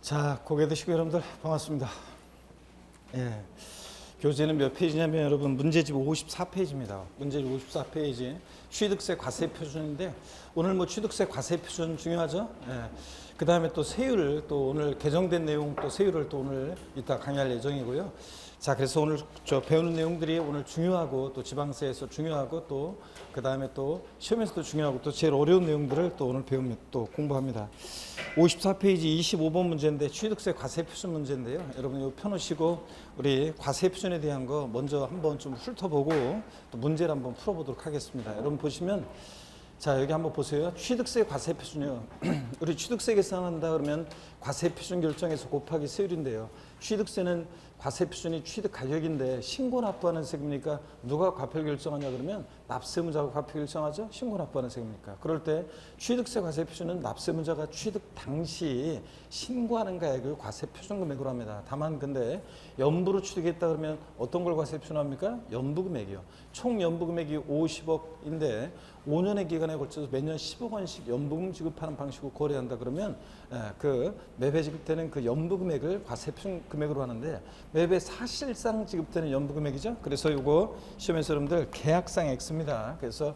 자, 고개 드시고 여러분들 반갑습니다. 예. 교재는 몇 페이지냐면 여러분 문제집 54페이지입니다. 문제집 54페이지 취득세 과세 표준인데 오늘 뭐 취득세 과세 표준 중요하죠? 예. 그 다음에 또 세율을 또 오늘 개정된 내용 또 세율을 또 오늘 이따 강의할 예정이고요. 자, 그래서 오늘 배우는 내용들이 오늘 중요하고 또 지방세에서 중요하고 또 그 다음에 또 시험에서도 중요하고 또 제일 어려운 내용들을 또 오늘 배우면 또 공부합니다. 54페이지 25번 문제인데 취득세 과세 표준 문제인데요. 여러분 이거 펴놓으시고 우리 과세 표준에 대한 거 먼저 한번 좀 훑어보고 또 문제를 한번 풀어보도록 하겠습니다. 여러분 보시면 자, 여기 한번 보세요. 취득세 과세 표준이요. 우리 취득세 계산한다 그러면 과세 표준 결정에서 곱하기 세율인데요. 취득세는 과세 표준이 취득 가격인데 신고 납부하는 세금이니까 누가 과표 결정하냐 그러면 납세문자가 과표 결정하죠. 신고 납부하는 세금이니까. 그럴 때 취득세 과세 표준은 납세문자가 취득 당시 신고하는 가액을 과세 표준 금액으로 합니다. 다만 근데 연부로 취득했다 그러면 어떤 걸 과세 표준합니까? 연부 금액이요. 총 연부 금액이 50억인데 5년의 기간에 걸쳐서 매년 10억 원씩 연부금 지급하는 방식으로 거래한다 그러면 그 매매 지급되는 그 연부 금액을 과세 표준 금액으로 하는데 매매 사실상 지급되는 연부 금액이죠. 그래서 이거 시험에서 여러분들 계약상 X입니다. 그래서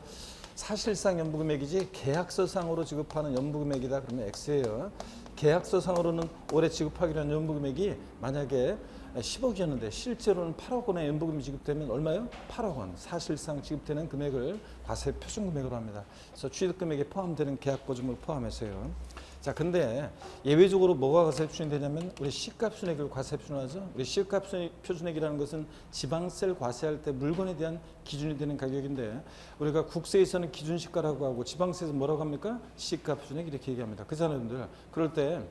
사실상 연부 금액이지 계약서상으로 지급하는 연부 금액이다 그러면 X예요. 계약서상으로는 올해 지급하기로 한 연부 금액이 만약에 10억이었는데 실제로는 8억 원의 연부금이 지급되면 얼마요? 8억 원. 사실상 지급되는 금액을 과세 표준 금액으로 합니다. 그래서 취득금액에 포함되는 계약보증을 포함해서요. 자, 근데 예외적으로 뭐가 과세 표준이 되냐면 우리 시가 표준액을 과세 표준하죠. 우리 시가 표준액이라는 것은 지방세를 과세할 때 물건에 대한 기준이 되는 가격인데 우리가 국세에서는 기준시가라고 하고 지방세에서 뭐라고 합니까? 시가 표준액 이렇게 얘기합니다. 그 사람들 그럴 때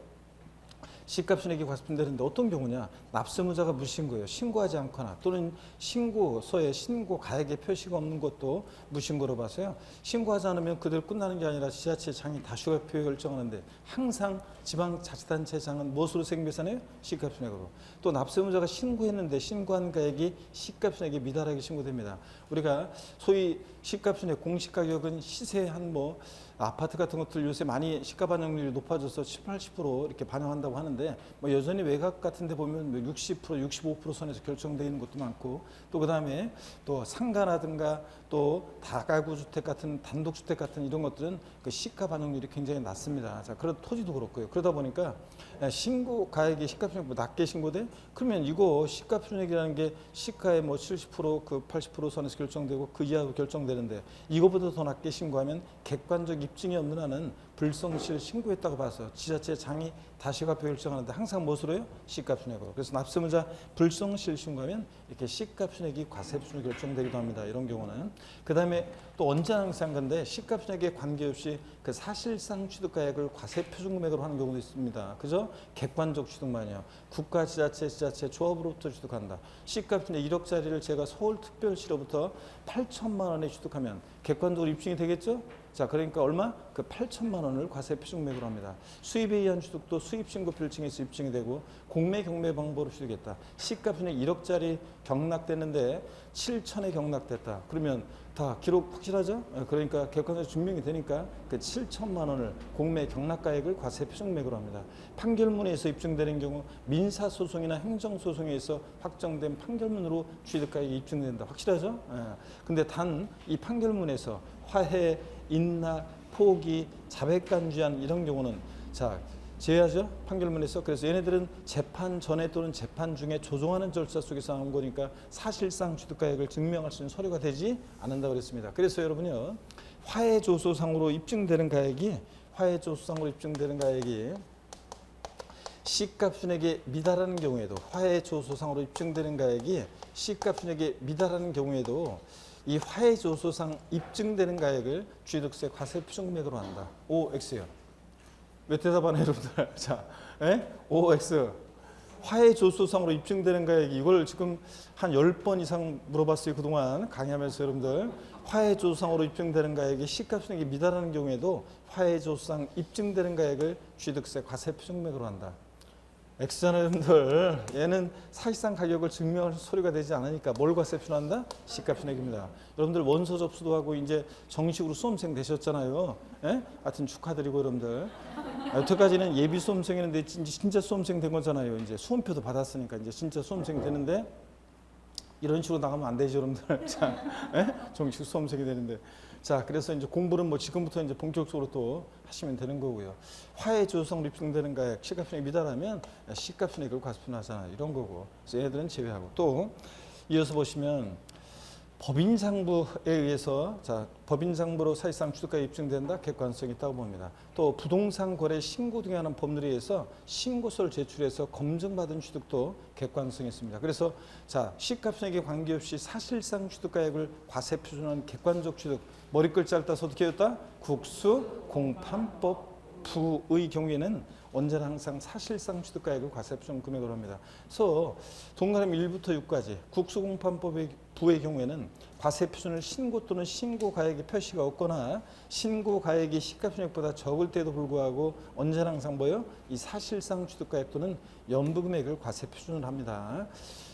시가표준액이 과세되는데 어떤 경우냐? 납세문자가 무신고예요. 신고하지 않거나 또는 신고서에 신고 가액의 표시가 없는 것도 무신고로 봐서요. 신고하지 않으면 그대로 끝나는 게 아니라 지자체장이 다시 과표 결정하는데 항상 지방자치단체장은 무엇으로 세금계산해요? 시가표준액으로. 또 납세문자가 신고했는데 신고한 가액이 시가표준액에 미달하게 신고됩니다. 우리가 소위 시가표준액 공시가격은 시세 한 뭐 아파트 같은 것들 요새 많이 시가 반영률이 높아져서 7, 80% 이렇게 반영한다고 하는데 뭐 여전히 외곽 같은 데 보면 60%, 65% 선에서 결정되어 있는 것도 많고 또 그다음에 또 상가라든가 또 다가구 주택 같은 단독주택 같은 이런 것들은 그 시가 반영률이 굉장히 낮습니다. 자, 그런 토지도 그렇고요. 그러다 보니까 신고 가액이 시가표준액보다 낮게 신고돼? 그러면 이거 시가표준액이라는 게 시가의 뭐 70%, 그 80% 선에서 결정되고 그 이하로 결정되는데 이거보다 더 낮게 신고하면 객관적 입증이 없는 한은 불성실 신고했다고 봐서 지자체장이 다시 과표 결정하는데 항상 무엇으로 해요? 시가표준액으로. 그래서 납세문자 불성실 신고하면 이렇게 시가표준액이 과세표준으로 결정되기도 합니다. 이런 경우는. 그 다음에 또 언제나 항상 근데 시가표준액에 관계없이 그 사실상 취득가액을 과세표준금액으로 하는 경우도 있습니다. 그죠? 객관적 취득만이요. 국가, 지자체, 조합으로부터 취득한다. 시가표준액 1억짜리를 제가 서울특별시로부터 8천만 원에 취득하면 객관적으로 입증이 되겠죠? 자, 그러니까 얼마? 그 8천만 원을 과세 표준금액으로 합니다. 수입에 의한 취득도 수입신고 필증에서 입증이 되고 공매 경매 방법으로 취득했다. 시가표준액 1억짜리 경락됐는데 7천에 경락됐다. 그러면 다 기록 확실하죠? 그러니까 객관적으로 증명이 되니까 그 7천만 원을 공매 경락가액을 과세 표준금액으로 합니다. 판결문에서 입증되는 경우 민사소송이나 행정소송에서 확정된 판결문으로 취득가액이 입증된다. 확실하죠? 근데 단 이 판결문에서 화해, 인나, 포기, 자백간주한 이런 경우는 자 제외하죠. 판결문에서. 그래서 얘네들은 재판 전에 또는 재판 중에 조정하는 절차 속에서 나온 거니까 사실상 취득가액을 증명할 수 있는 서류가 되지 않는다고 그랬습니다. 그래서 여러분요. 화해조소상으로 입증되는 가액이 시가표준액에 미달하는 경우에도 화해조소상으로 입증되는 가액이 시가표준액에 미달하는 경우에도 이 화해조소상 입증되는 가액을 취득세 과세 표준금액으로 한다. OX요. 왜 대답 안 해요, 여러분들? 자, OX. 화해조소상으로 입증되는 가액이 이걸 지금 한 10번 이상 물어봤어요. 그동안 강의하면서 여러분들. 화해조소상으로 입증되는 가액이 시가표준액에 미달하는 경우에도 화해조소상 입증되는 가액을 취득세 과세 표준금액으로 한다. X잖아요, 여러분들. 얘는 사실상 가격을 증명할 소리가 되지 않으니까 뭘 과세 표준한다? 시가표준액입니다. 여러분들 원서 접수도 하고 이제 정식으로 수험생 되셨잖아요. 하여튼 축하드리고 여러분들. 여태까지는 예비 수험생이었는데 진짜 수험생 된 거잖아요. 이제 수험표도 받았으니까 이제 진짜 수험생 되는데 이런 식으로 나가면 안 되죠, 여러분들. 자, 정식 수험생이 되는데. 자, 그래서 이제 공부는 뭐 지금부터 이제 본격적으로 또 하시면 되는 거고요. 화해 조성 리필되는 가액 시가순액 미달하면 시가순액을 과세표준하잖아요. 이런 거고. 그래서 얘네들은 제외하고 또 이어서 보시면 법인상부에 의해서 법인상부로 사실상 취득가액이 입증된다. 객관성이 있다고 봅니다. 또 부동산 거래 신고 등에 관한 법률에 의해서 신고서를 제출해서 검증받은 취득도 객관성이 있습니다. 그래서 시가순액에 관계없이 사실상 취득가액을 과세표준하는 객관적 취득 머리글자를 따서 어떻게 했다? 국수 공판법 부의 경우에는 언제나 항상 사실상 취득가액을 과세표준 금액으로 합니다. 그래서 동그라미 1부터 6까지 국수공판법의 부의 경우에는 과세표준을 신고 또는 신고가액의 표시가 없거나 신고가액이 시가순액보다 적을 때에도 불구하고 언제나 항상 뭐예요? 이 사실상 취득가액 또는 연부금액을 과세표준을 합니다.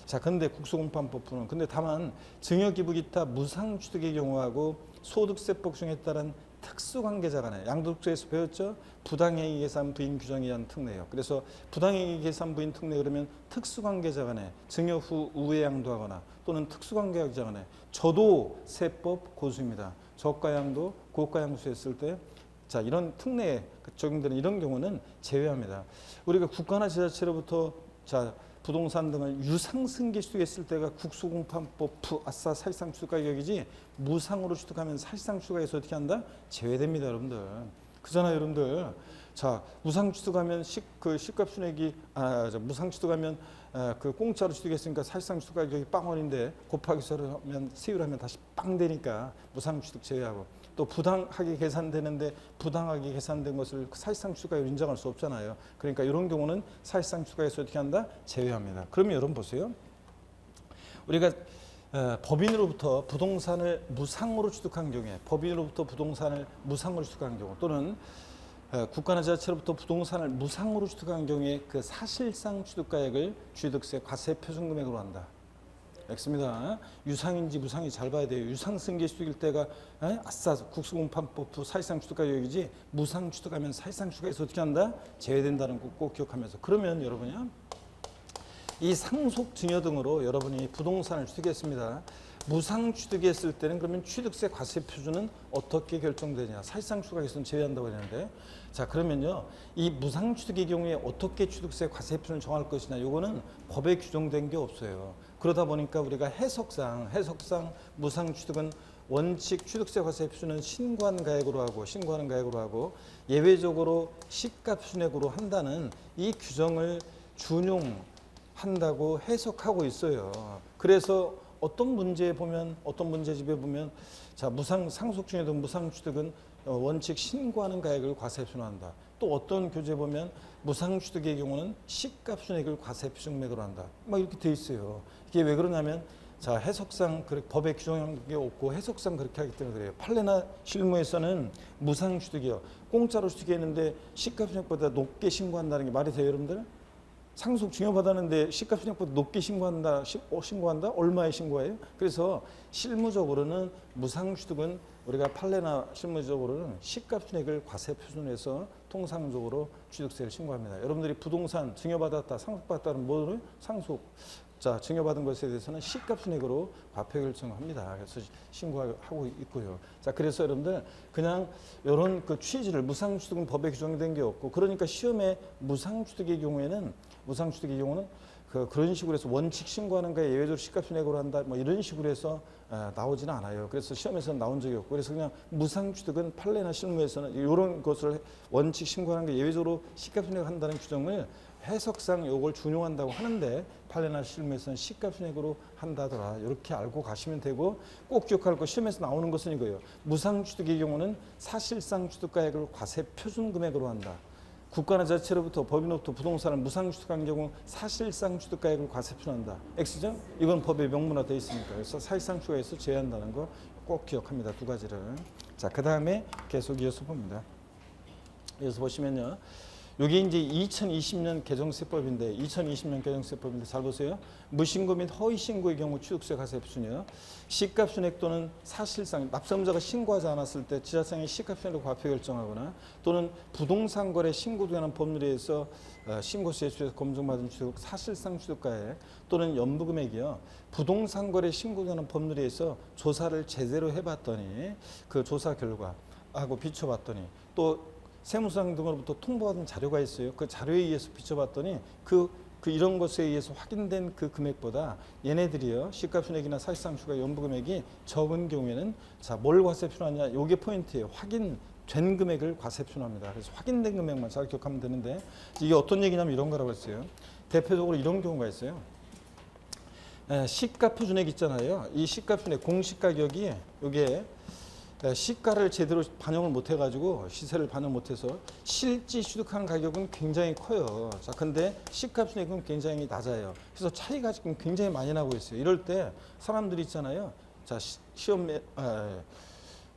자, 근데 국수공판법 부는 근데 다만 증여기부 기타 무상취득의 경우하고 소득세법 중에 따른 특수관계자 간에 양도세에서 배웠죠? 부당행위 계산 부인 규정에 의한 특례예요. 그래서 부당행위 계산 부인 특례 그러면 특수관계자 간에 증여 후 우회양도하거나 또는 특수관계자 간에 저도세법 고수입니다. 저가양도 고가양수 했을 때 이런 특례에 적용되는 이런 경우는 제외합니다. 우리가 국가나 지자체로부터 부동산 등을 유상승계 취득했을 때가 국수공판법 아싸 사실상 취득가격이지 무상으로 취득하면 사실상 취득가격에서 어떻게 한다? 제외됩니다, 여러분들. 그잖아요, 여러분들. 무상 취득하면 시가순액이 무상 취득하면 공짜로 취득했으니까 사실상 취득가격이 빵원인데 곱하기 세율 하면 다시 빵 되니까 무상 취득 제외하고 또 부당하게 계산되는데 부당하게 계산된 것을 사실상 취득가액으로 인정할 수 없잖아요. 그러니까 이런 경우는 사실상 취득가액에서 어떻게 한다? 제외합니다. 그러면 여러분 보세요. 우리가 법인으로부터 부동산을 무상으로 취득한 경우에 법인으로부터 부동산을 무상으로 취득한 경우 또는 국가나 지자체로부터 부동산을 무상으로 취득한 경우에 그 사실상 취득가액을 취득세 과세표준금액으로 한다. X입니다. 유상인지 무상인지 잘 봐야 돼요. 유상승계 취득일 때가 아싸 국수공판법 사실상 취득가격이지 무상 취득하면 사실상 취득에서 어떻게 한다? 제외된다는 거 꼭 기억하면서 그러면 여러분이 이 상속 증여 등으로 여러분이 부동산을 취득했습니다. 무상 취득했을 때는 그러면 취득세 과세표준은 어떻게 결정되냐? 사실상 취득가격에서는 제외한다고 했는데 그러면요. 이 무상 취득의 경우에 어떻게 취득세 과세표준을 정할 것이냐? 요거는 법에 규정된 게 없어요. 그러다 보니까 우리가 해석상 무상 취득은 원칙 취득세 과세표준은 신고한 가액으로 하고 예외적으로 시가순액으로 한다는 이 규정을 준용한다고 해석하고 있어요. 그래서 어떤 문제집에 보면 무상 상속 중에도 무상 취득은 원칙 신고하는 가액을 과세표준한다. 또 어떤 교재 보면 무상 취득의 경우는 시가순액을 과세표준액으로 한다. 막 이렇게 돼 있어요. 이게 왜 그러냐면 해석상 법에 규정한 게 없고 해석상 그렇게 하기 때문에 그래요. 판례나 실무에서는 무상 취득이요. 공짜로 취득했는데 시가순액보다 높게 신고한다는 게 말이 돼요, 여러분들? 상속 증여받았는데 시가순액보다 높게 신고한다? 얼마에 신고해요? 그래서 실무적으로는 무상취득은 우리가 판례나 실무적으로는 시가순액을 과세표준해서 통상적으로 취득세를 신고합니다. 여러분들이 부동산 증여받았다, 상속받았다는 뭐를? 상속. 증여받은 것에 대해서는 시가순액으로 과표 결정합니다. 그래서 신고하고 있고요. 그래서 여러분들 그냥 이런 취지를 무상취득은 법에 규정된 게 없고 그러니까 시험에 무상취득의 경우는 그런 식으로 해서 원칙 신고하는 거에 예외적으로 시가순액으로 한다 뭐 이런 식으로 해서 나오지는 않아요. 그래서 시험에서는 나온 적이 없고 그래서 그냥 무상취득은 판례나 실무에서는 이런 것을 원칙 신고하는 게 예외적으로 시가순액 한다는 규정을 해석상 이걸 준용한다고 하는데 판례나 실무에서는 시가순액으로 한다더라. 이렇게 알고 가시면 되고 꼭 기억할 거 시험에서 나오는 것은 이거예요. 무상취득의 경우는 사실상 취득가액을 과세표준금액으로 한다. 국가나 자체로부터 법인으로부터 부동산을 무상취득한 경우 사실상 취득가액을 과세표준한다. X죠? 이건 법에 명문화되어 있으니까. 그래서 사실상 취득가액에서 제외한다는 거 꼭 기억합니다. 두 가지를. 그 다음에 계속 이어서 봅니다. 이어서 보시면요. 이게 이제 2020년 개정세법인데 잘 보세요. 무신고 및 허위신고의 경우 취득세 과세표준이요. 시가순액 또는 사실상 납세자가 신고하지 않았을 때 지자체장이 시가순액으로 과표 결정하거나 또는 부동산 거래 신고 등에 관한 법률에 의해서 신고세 취득 검증받은 취득 사실상 취득가액 또는 연부금액이요. 부동산 거래 신고 등에 관한 법률에 의해서 조사를 제대로 해봤더니 그 조사 결과하고 비춰봤더니 또 세무상 등으로부터 통보받은 자료가 있어요. 그 자료에 의해서 비춰봤더니 이런 것에 의해서 확인된 그 금액보다 얘네들이요. 시가순액이나 사실상 추가 연부금액이 적은 경우에는 자, 뭘 과세표준하냐? 요게 포인트예요. 확인된 금액을 과세표준합니다. 그래서 확인된 금액만 잘 기억하면 되는데 이게 어떤 얘기냐면 이런 거라고 했어요. 대표적으로 이런 경우가 있어요. 시가표준액 있잖아요. 이 시가표준액 공시가격이 요게 시가를 제대로 반영을 못 해가지고 시세를 반영 못해서 실제 취득한 가격은 굉장히 커요. 자, 근데 시가순액은 굉장히 낮아요. 그래서 차이가 지금 굉장히 많이 나고 있어요. 이럴 때 사람들이 있잖아요. 자,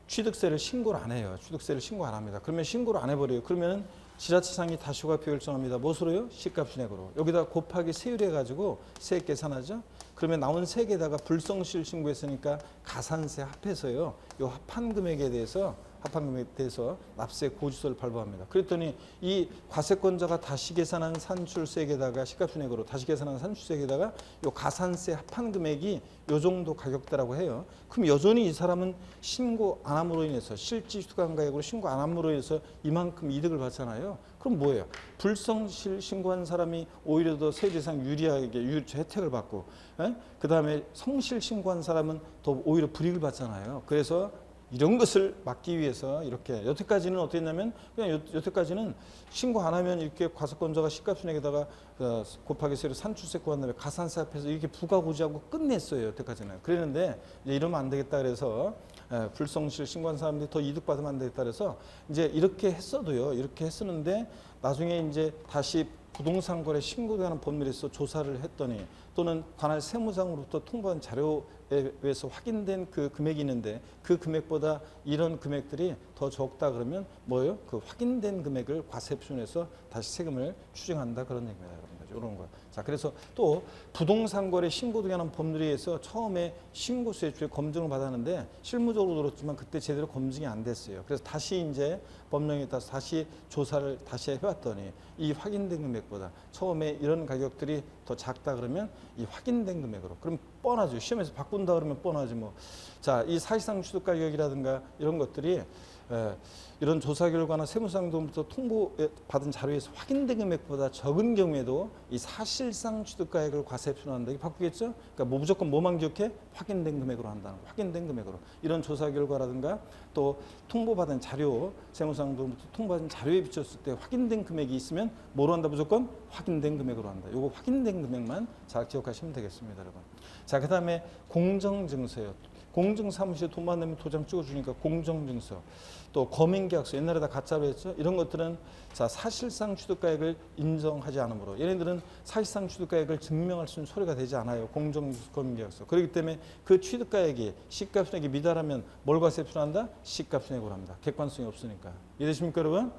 취득세를 신고를 안 해요. 취득세를 신고 안 합니다. 그러면 신고를 안 해버려요. 그러면 지자체장이 다시 과표 결정합니다. 무엇으로요? 시가순액으로. 여기다 곱하기 세율 해가지고 세액 계산하죠. 그러면 나온 세액에다가 불성실 신고했으니까 가산세 합해서요. 요 합한 금액에 대해서 납세 고지서를 발부합니다. 그랬더니 이 과세권자가 다시 계산한 산출세액에다가 시가순액으로 다시 계산한 산출세액에다가 요 가산세 합한 금액이 요 정도 가격대라고 해요. 그럼 여전히 이 사람은 신고 안 함으로 인해서 실질 추가한 가액으로 신고 안 함으로 인해서 이만큼 이득을 받잖아요. 그럼 뭐예요? 불성실 신고한 사람이 오히려 더 세제상 유리하게 혜택을 받고, 그 다음에 성실 신고한 사람은 더 오히려 불이익을 받잖아요. 그래서 이런 것을 막기 위해서 이렇게 여태까지는 어떻게 했냐면 그냥 여태까지는 신고 안 하면 이렇게 과세권자가 시가순액에다가 곱하기 세로 산출세 구한 다음에 가산세 합해서 이렇게 부가고지하고 끝냈어요. 여태까지는. 그랬는데 이제 이러면 안 되겠다 그래서 불성실 신고한 사람들이 더 이득 받으면 안 되겠다 그래서 이제 이렇게 했어도요. 이렇게 했었는데 나중에 이제 다시 부동산 거래 신고되는 법률에서 조사를 했더니 또는 관할 세무상으로부터 통보한 자료에 의해서 확인된 그 금액이 있는데 그 금액보다 이런 금액들이 더 적다 그러면 뭐예요? 그 확인된 금액을 과세표준에서 다시 세금을 추징한다 그런 얘기입니다. 여러분들. 이런 거. 자, 그래서 또 부동산 거래 신고 등에 관한 법률에 의해서 처음에 신고세 주에 검증을 받았는데 실무적으로 들었지만 그때 제대로 검증이 안 됐어요. 그래서 다시 이제 법령에 따라서 다시 조사를 다시 해봤더니 이 확인된 금액보다 처음에 이런 가격들이 더 작다 그러면 이 확인된 금액으로 그럼 뻔하죠. 시험에서 바꾼다 그러면 뻔하지 뭐. 자, 이 사실상 취득 가격이라든가 이런 것들이 이런 조사 결과나 세무상도부터 통보받은 자료에서 확인된 금액보다 적은 경우에도 이 사실상 취득가액을 과세표준한다. 이게 바꾸겠죠? 그러니까 뭐 무조건 뭐만 기억해? 확인된 금액으로 한다는 거. 확인된 금액으로. 이런 조사 결과라든가 또 통보받은 자료, 세무상도부터 통보받은 자료에 비쳤을 때 확인된 금액이 있으면 뭐로 한다? 무조건 확인된 금액으로 한다. 요거 확인된 금액만 잘 기억하시면 되겠습니다, 여러분. 자, 그 다음에 공정증서요. 공증사무실에 돈만 내면 도장 찍어주니까 공정증서, 또 검인계약서, 옛날에 다 가짜로 했죠. 이런 것들은 자, 사실상 취득가액을 인정하지 않으므로 얘네들은 사실상 취득가액을 증명할 수 있는 소리가 되지 않아요. 공정증서, 검인계약서. 그렇기 때문에 그 취득가액이 시가순액이 미달하면 뭘 과세표준한다? 시가순액으로 합니다. 객관성이 없으니까. 이해되십니까, 여러분?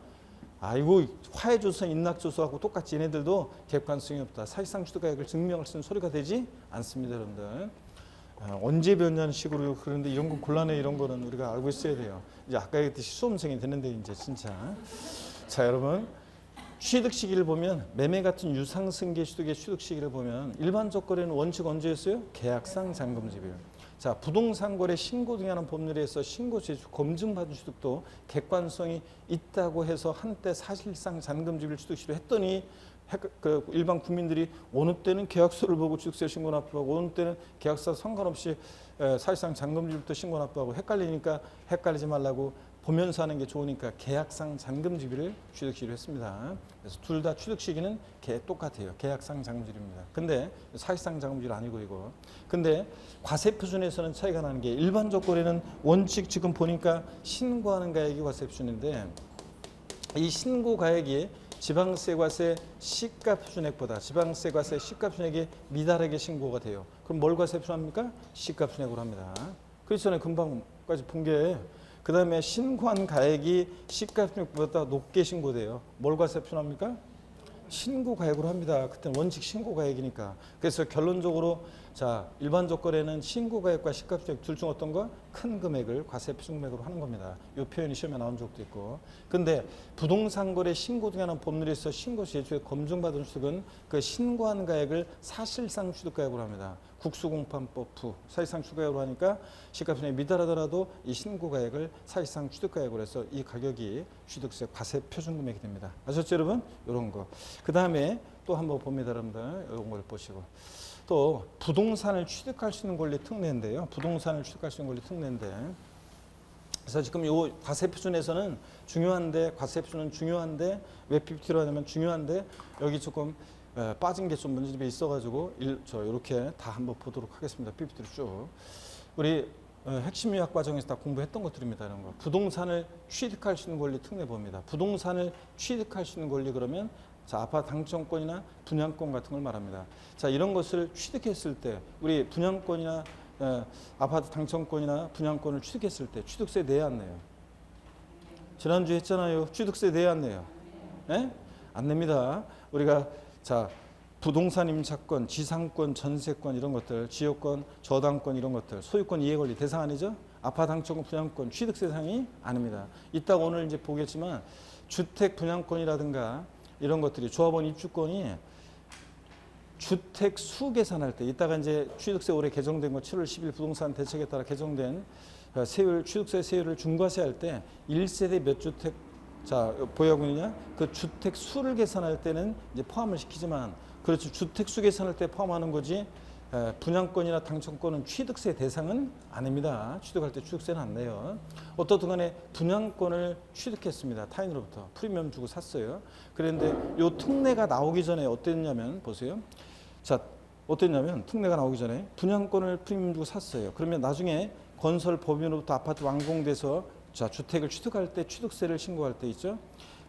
아이고, 화해조서, 인락조서하고 똑같이 얘네들도 객관성이 없다. 사실상 취득가액을 증명할 수 있는 소리가 되지 않습니다, 여러분들. 언제 배웠냐는 식으로 그런데 이런 거 곤란해. 이런 거는 우리가 알고 있어야 돼요. 이제 아까 얘기했듯이 수험생이 되는데 이제 진짜. 자, 여러분 취득 시기를 보면 매매 같은 유상승계 취득의 취득 시기를 보면 일반적 거래는 원칙 언제였어요? 계약상 잔금지별. 자, 부동산 거래 신고 등에 관한 법률에 서 신고 제출 검증받은 취득도 객관성이 있다고 해서 한때 사실상 잔금지별 취득시로 했더니 그 일반 국민들이 어느 때는 계약서를 보고 취득세 신고 납부하고 어느 때는 계약서 상관없이 사실상 잔금지비부터 신고 납부하고 헷갈리니까 헷갈리지 말라고 보면서 하는 게 좋으니까 계약상 잔금지비를 취득시로 했습니다. 그래서 둘 다 취득 시기는 똑같아요. 계약상 잔금지비입니다. 근데 사실상 잔금지비 아니고 이거. 근데 과세표준에서는 차이가 나는 게 일반적 거래는 원칙 지금 보니까 신고하는 가액이 과세표준인데 이 신고 가액이 지방세과세 시가표준액보다 지방세과세 시가표준액이 미달하게 신고가 돼요. 그럼 뭘 과세표준합니까? 시가표준액으로 합니다. 그렇잖아요. 금방까지 본 게 그 다음에 신고한 가액이 시가총액보다 높게 신고돼요. 뭘 과세 표준합니까? 신고 가액으로 합니다. 그때는 원칙 신고 가액이니까. 그래서 결론적으로 자 일반적 거래는 신고 가액과 시가총액 둘 중 어떤 거? 큰 금액을 과세 표준 금액으로 하는 겁니다. 이 표현이 시험에 나온 적도 있고. 근데 부동산 거래 신고 등에 관한 법률에서 신고 제출에 검증받은 취득은 그 신고한 가액을 사실상 취득가액으로 합니다. 국수공판법 부 사실상 취득가액으로 하니까 시가총액 미달하더라도 이 신고 가액을 사실상 취득가액으로 해서 이 가격이 취득세 과세 표준 금액이 됩니다. 아셨죠 여러분? 이런 거. 그 다음에 또 한번 봅니다 여러분들. 이런 걸 보시고 또 부동산을 취득할 수 있는 권리 특례인데요. 부동산을 취득할 수 있는 권리 특례인데 그래서 지금 이 과세 표준에서는 중요한데 과세 표준은 중요한데 왜 PPT로 하냐면 중요한데 여기 조금 빠진 게 좀 문제점이 있어가지고 저 이렇게 다 한번 보도록 하겠습니다. PPT로 쭉 우리 핵심 유학 과정에서 다 공부했던 것들입니다. 이런 거 부동산을 취득할 수 있는 권리 특례 봅니다. 부동산을 취득할 수 있는 권리 그러면 자 아파트 당첨권이나 분양권 같은 걸 말합니다. 자 이런 것을 취득했을 때 우리 분양권이나 아파트 당첨권이나 분양권을 취득했을 때 취득세 내야 안 내요? 지난주에 했잖아요. 취득세 내야 안 내요? 네? 안 냅니다. 우리가 자 부동산 임차권, 지상권, 전세권 이런 것들, 지역권, 저당권 이런 것들, 소유권 이해권리 대상 아니죠? 아파트 당첨권, 분양권 취득세 대상이 아닙니다. 이따가 오늘 이제 보겠지만 주택 분양권이라든가 이런 것들이 조합원 입주권이 주택 수 계산할 때 이따가 이제 취득세 올해 개정된 거 7월 10일 부동산 대책에 따라 개정된 세율 취득세 세율을 중과세할 때 1세대 몇 주택 자 보유하고 있느냐 그 주택 수를 계산할 때는 이제 포함을 시키지만 그렇죠 주택 수 계산할 때 포함하는 거지 분양권이나 당첨권은 취득세 대상은 아닙니다. 취득할 때 취득세는 안 내요. 어떻든 간에 분양권을 취득했습니다. 타인으로부터 프리미엄 주고 샀어요. 그런데 요 특례가 나오기 전에 어땠냐면 보세요. 자 어땠냐면 특례가 나오기 전에 분양권을 프리미엄 주고 샀어요. 그러면 나중에 건설 법인으로부터 아파트 완공돼서 자 주택을 취득할 때 취득세를 신고할 때 있죠.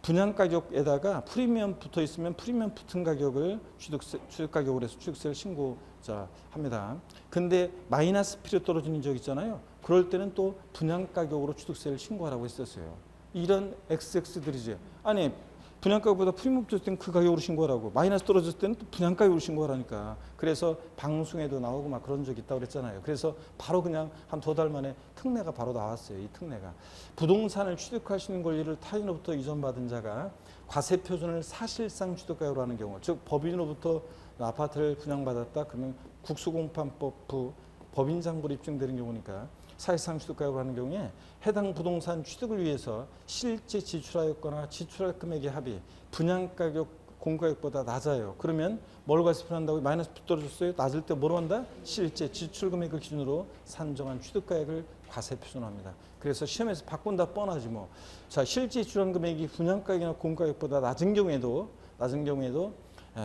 분양 가격에다가 프리미엄 붙어 있으면 프리미엄 붙은 가격을 취득 가격으로 해서 취득세를 신고 자 합니다. 근데 마이너스 필요 떨어지는 적 있잖아요. 그럴 때는 또 분양 가격으로 취득세를 신고하라고 했었어요. 이런 XX들이지. 아니 분양 가격보다 프리미엄 붙을 때는 그 가격으로 신고하라고 마이너스 떨어졌을 때는 또 분양 가격으로 신고하라니까. 그래서 방송에도 나오고 막 그런 적 있다고 그랬잖아요. 그래서 바로 그냥 한 2달 만에 특례가 바로 나왔어요. 이 특례가. 부동산을 취득할 수 있는 권리를 타인으로부터 이전받은 자가 과세 표준을 사실상 취득가액으로 하는 경우 즉 법인으로부터 아파트를 분양받았다 그러면 국수공판법 부 법인장부로 입증되는 경우니까 사실상 취득가액으로 하는 경우에 해당 부동산 취득을 위해서 실제 지출하였거나 지출할 금액의 합이 분양가격 공가격보다 낮아요. 그러면 뭘 과세 표준한다고 마이너스 떨어졌어요. 낮을 때 뭐로 한다? 실제 지출 금액을 기준으로 산정한 취득가액을 과세 표준합니다. 그래서 시험에서 바꾼다 뻔하지 뭐. 자 실제 지출한 금액이 분양가격이나 공가격보다 낮은 경우에도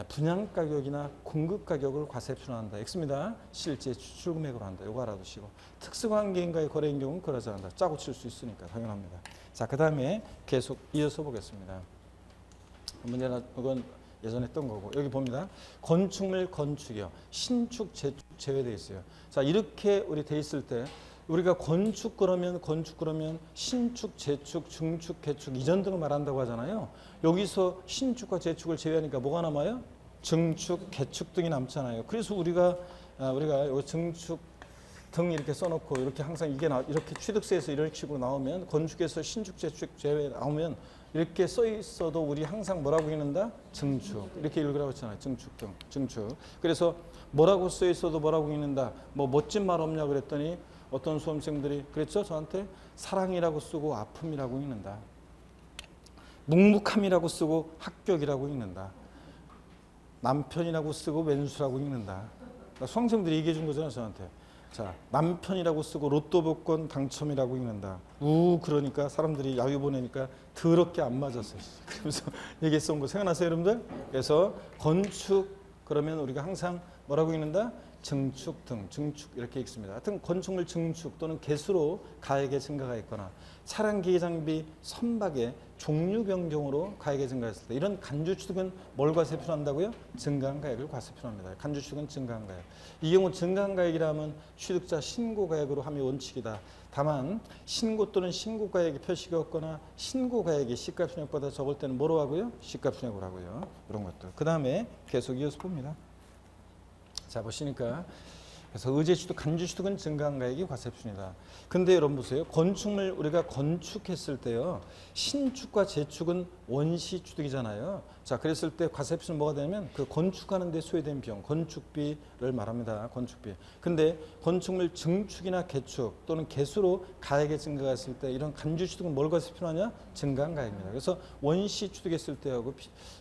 분양가격이나 공급가격을 과세 표준한다. X입니다. 실제 지출금액으로 한다. 이거 알아두시고 특수관계인과의 거래인 경우는 그러지 않는다. 짜고 칠 수 있으니까 당연합니다. 자, 그 다음에 계속 이어서 보겠습니다. 문제는 이건 예전에 했던 거고 여기 봅니다. 건축물 건축이요. 신축, 재축 제외되어 있어요. 자 이렇게 우리 돼 있을 때 우리가 건축 그러면 신축, 재축, 중축, 개축 이전 등을 말한다고 하잖아요. 여기서 신축과 재축을 제외하니까 뭐가 남아요? 증축, 개축 등이 남잖아요. 그래서 우리가 요 증축 등 이렇게 써놓고 이렇게 항상 이게 이렇게 취득세에서 이런 식으로 나오면 건축에서 신축, 재축 제외 나오면 이렇게 써 있어도 우리 항상 뭐라고 읽는다? 증축 이렇게 읽으라고 했잖아요. 증축 등 증축. 그래서 뭐라고 써 있어도 뭐라고 읽는다? 뭐 멋진 말 없냐 그랬더니 어떤 수험생들이 그랬죠? 저한테 사랑이라고 쓰고 아픔이라고 읽는다. 묵묵함이라고 쓰고 합격이라고 읽는다. 남편이라고 쓰고 왼수라고 읽는다. 그러니까 수험생들이 얘기해 준 거잖아요, 저한테. 자, 남편이라고 쓰고 로또 복권 당첨이라고 읽는다. 그러니까 사람들이 야유 보내니까 더럽게 안 맞았어요. 그러면서 얘기했던 거 생각나세요, 여러분들? 그래서 건축 그러면 우리가 항상 뭐라고 읽는다? 증축 등, 증축 이렇게 읽습니다. 하여튼 건축물 증축 또는 개수로 가액의 증가가 있거나 차량 기계 장비 선박의 종류 변경으로 가액의 증가했을 때 이런 간주 취득은 뭘 과세 표현한다고요? 증가한 가액을 과세 표현합니다. 간주 취득은 증가한 가액. 이 경우 증가한 가액이라면 취득자 신고 가액으로 함이 원칙이다. 다만 신고 또는 신고 가액이 표시가 없거나 신고 가액이 시가 순액보다 적을 때는 뭐로 하고요? 시가 순액으로 하고요. 이런 것들. 그 다음에 계속 이어서 봅니다. 자 보시니까 그래서 의제 취득, 간주 취득은 증가한 가액이 과세 표준이다. 근데 여러분 보세요. 건축물 우리가 건축했을 때요. 신축과 재축은 원시 취득이잖아요. 자 그랬을 때 과세 표준은 뭐가 되냐면 그 건축하는 데 소요된 비용, 건축비를 말합니다. 건축비. 근데 건축물 증축이나 개축 또는 개수로 가액의 증가가 있을 때 이런 간주 취득은 뭘 과세 표준하냐? 증가한 가액입니다. 그래서 원시 취득했을 때하고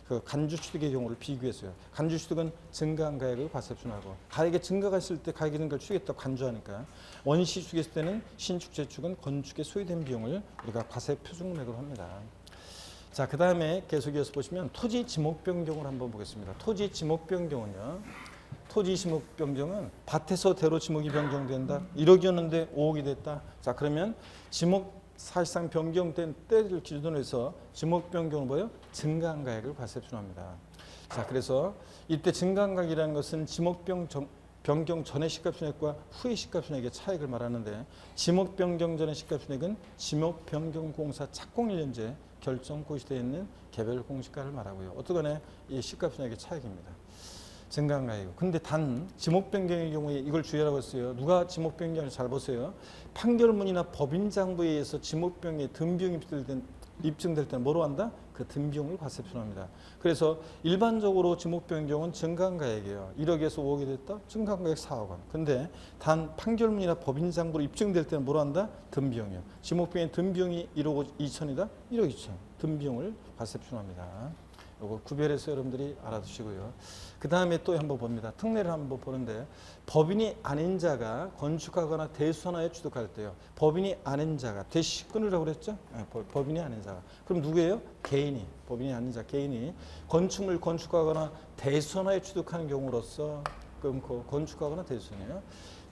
그 간주 취득의 경우를 비교했어요. 간주 취득은 증가한 가액을 과세 표준하고 가액의 증가가 있을 때 가액의 증가를 취득했다고 간주하니까 원시 취득했을 때는 신축, 재축은 건축에 소요된 비용을 우리가 과세 표준금액으로 합니다. 자, 그 다음에 계속 이어서 보시면 토지 지목 변경을 한번 보겠습니다. 토지 지목 변경은요. 토지 지목 변경은 밭에서 대로 지목이 변경된다. 1억이었는데 5억이 됐다. 자, 그러면 지목 사실상 변경된 때를 기준으로 해서 지목 변경은 뭐예요? 증가한 가액을 과세 표준합니다. 자, 그래서 이때 증가한 가액이라는 것은 지목 변경 전의 시가순액과 후의 시가순액의 차익을 말하는데 지목 변경 전의 시가순액은 지목 변경 공사 착공 1년제 결정 고시되어 있는 개별 공시가를 말하고요. 어떠거나 이 시가순액의 차익입니다. 증가한 가액이고. 근데 단 지목 변경의 경우에 이걸 주의하라고 했어요. 누가 지목 변경을 잘 보세요. 판결문이나 법인장부에 의해서 지목 변경의 등비용이 입증될 때는 뭐로 한다? 그 등비용을 과세 표준합니다. 그래서 일반적으로 지목 변경은 증가한 가액이에요. 1억에서 5억이 됐다? 증가한 가액 4억 원. 근데 단 판결문이나 법인장부로 입증될 때는 뭐로 한다? 등비용이요. 지목 변경의 등비용이 1억 2천이다? 1억 2천. 등비용을 과세 표준합니다. 이거 구별해서 여러분들이 알아두시고요. 그 다음에 또 한번 봅니다. 특례를 한번 보는데 법인이 아닌 자가 건축하거나 대수하나에 취득할 때요. 법인이 아닌 자가 대시 끊으라고 그랬죠? 네, 법인이 아닌 자가. 그럼 누구예요? 개인이. 법인이 아닌 자 개인이 건축물 건축하거나 대수하나에 취득하는 경우로서 그럼 건축하거나 대수하네요.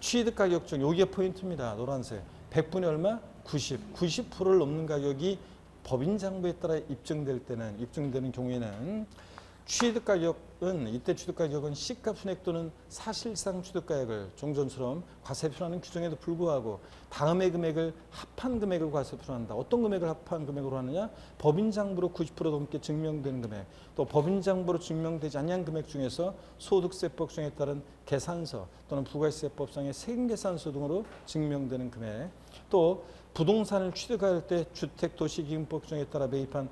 취득 가격 중 여기에 포인트입니다. 노란색. 100분의 얼마? 90. 90%를 넘는 가격이 법인 장부에 따라 입증되는 경우에는 이때 취득 가격은 시가 순액 또는 사실상 취득 가액을 종전처럼 과세 표준하는 규정에도 불구하고 다음의 금액을 합한 금액을 과세 표준한다. 어떤 금액을 합한 금액으로 하느냐? 법인 장부로 90% 넘게 증명되는 금액, 또 법인 장부로 증명되지 않은 금액 중에서 소득세법상에 따른 계산서 또는 부가세법상의 세금계산서 등으로 증명되는 금액, 또 부동산을 취득할 때 주택도시기금법상에 따라 매입한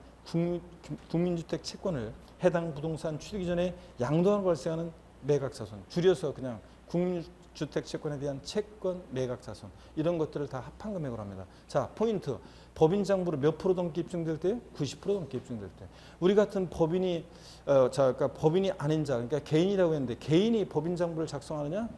국민주택 채권을 해당 부동산 취득 이전에 양도한 발생하는 매각자손, 줄여서 그냥 국민주택 채권에 대한 채권 매각자손, 이런 것들을 다 합한 금액으로 합니다. 자, 포인트. 법인 장부로 몇 프로 넘게 입증될 때? 90% 넘게 입증될 때. 우리 같은 법인이 그러니까 법인이 아닌 자, 그러니까 개인이라고 했는데 개인이 법인 장부를 작성하느냐?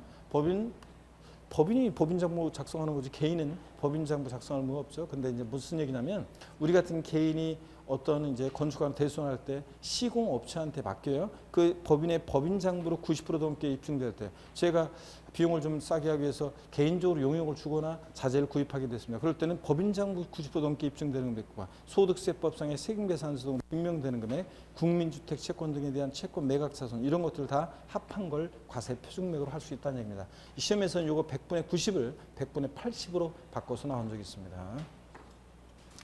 법인이 법인 장부 작성하는 거지 개인은 법인 장부 작성할 의무가 없죠. 근데 이제 무슨 얘기냐면 우리 같은 개인이 어떤 이제 건축하는 대수할 때 시공업체한테 맡겨요. 그 법인의 법인 장부로 90% 넘게 입증될 때 제가 비용을 좀 싸게 하기 위해서 개인적으로 용역을 주거나 자재를 구입하게 됐습니다. 그럴 때는 법인 장부 90% 넘게 입증되는 금액과 소득세법상의 세금계산서 등 증명되는 금액, 국민주택 채권 등에 대한 채권 매각자손, 이런 것들을 다 합한 걸 과세 표준금액으로 할 수 있다는 얘기입니다. 이 시험에서는 이거 100분의 90을 100분의 80으로 바꿔서 나온 적이 있습니다.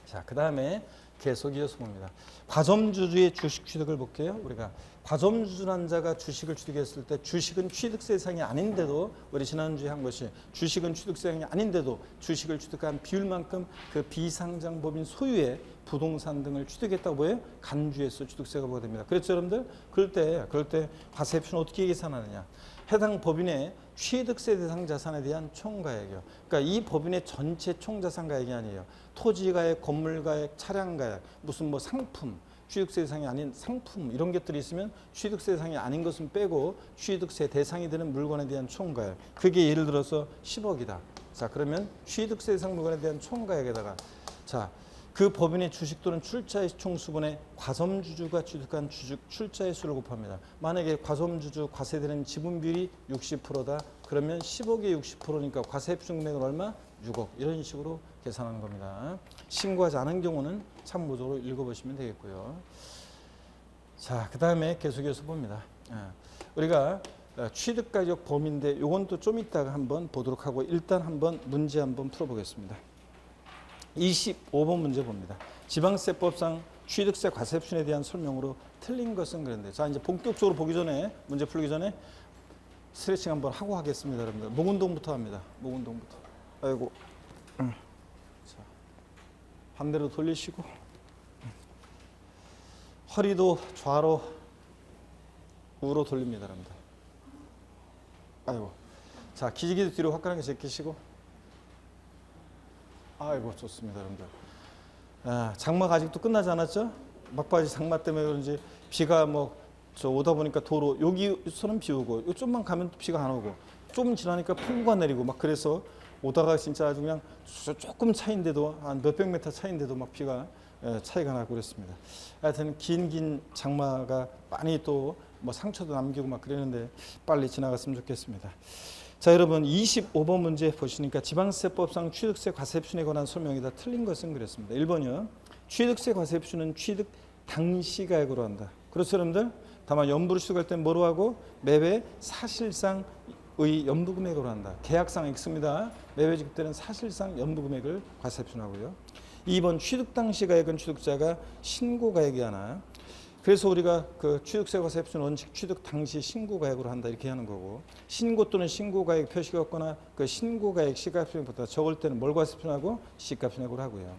자, 그 다음에 계속 이어서 봅니다. 과점주주의 주식 취득을 볼게요. 우리가 과점주주란 자가 주식을 취득했을 때 주식은 취득세 대상이 아닌데도, 우리 지난주에 한 것이 주식은 취득세 대상이 아닌데도 주식을 취득한 비율만큼 그 비상장법인 소유의 부동산 등을 취득했다고 보여요? 간주해서 취득세가 부과됩니다. 그렇죠, 여러분들? 그럴 때 과세 표준은 어떻게 계산하느냐? 해당 법인의 취득세 대상 자산에 대한 총가액이요. 그러니까 이 법인의 전체 총자산 가액이 아니에요. 토지가액, 건물가액, 차량가액, 무슨 뭐 상품, 취득세 대상이 아닌 상품, 이런 것들이 있으면 취득세 대상이 아닌 것은 빼고 취득세 대상이 되는 물건에 대한 총가액. 그게 예를 들어서 10억이다. 자, 그러면 취득세 대상 물건에 대한 총가액에다가 자, 그 법인의 주식 또는 출자의 총수분의 과점주주가 취득한 주식 출자의 수를 곱합니다. 만약에 과점주주 과세되는 지분 비율이 60%다. 그러면 10억에 60%니까 과세 표준 금액은 얼마? 6억. 이런 식으로 계산하는 겁니다. 신고하지 않은 경우는 참고적으로 읽어보시면 되겠고요. 자, 그 다음에 계속해서 봅니다. 우리가 취득가격 범위인데 이건 또 좀 이따가 한번 보도록 하고 일단 한번 문제 한번 풀어보겠습니다. 25번 문제 봅니다. 지방세법상 취득세 과세표준에 대한 설명으로 틀린 것은 그런데 자 이제 본격적으로 보기 전에 문제 풀기 전에 스트레칭 한번 하고 하겠습니다. 여러분들 목 운동부터 합니다. 목 운동부터. 아이고. 자, 반대로 돌리시고 허리도 좌로 우로 돌립니다. 여러분들. 아이고. 자 기지개도 뒤로 화끈하게 제끼시고 아이고 좋습니다. 여러분들. 장마가 아직도 끝나지 않았죠? 막바지 장마 때문에 그런지 비가 오다 보니까 도로 여기서는 비 오고 요 좀만 가면 비가 안 오고 좀 지나니까 폭우가 내리고 막 그래서 오다가 진짜 아주 그냥 조금 차인데도 한 몇백 미터 차인데도 막 비가 차이가 나고 그랬습니다. 하여튼 긴 장마가 많이 또 상처도 남기고 막 그랬는데 빨리 지나갔으면 좋겠습니다. 자 여러분 25번 문제 보시니까 지방세법상 취득세 과세표준에 관한 설명이 다 틀린 것은 그랬습니다. 1번이요. 취득세 과세표준은 취득 당시 가액으로 한다. 그렇죠 여러분들? 다만 연부로 취득할 때는 뭐로 하고 매매 사실상의 연부금액으로 한다. 계약상 X입니다. 매매 지급 때는 사실상 연부금액을 과세표준하고요. 2번 취득 당시 가액은 취득자가 신고가액이 하나. 그래서 우리가 그 취득세 과세표준 원칙 취득 당시 신고가액으로 한다 이렇게 하는 거고 신고 또는 신고가액 표시가 없거나 그 신고가액 시가표준보다 적을 때는 뭘 과세표준하고 시가표준액으로 하고요.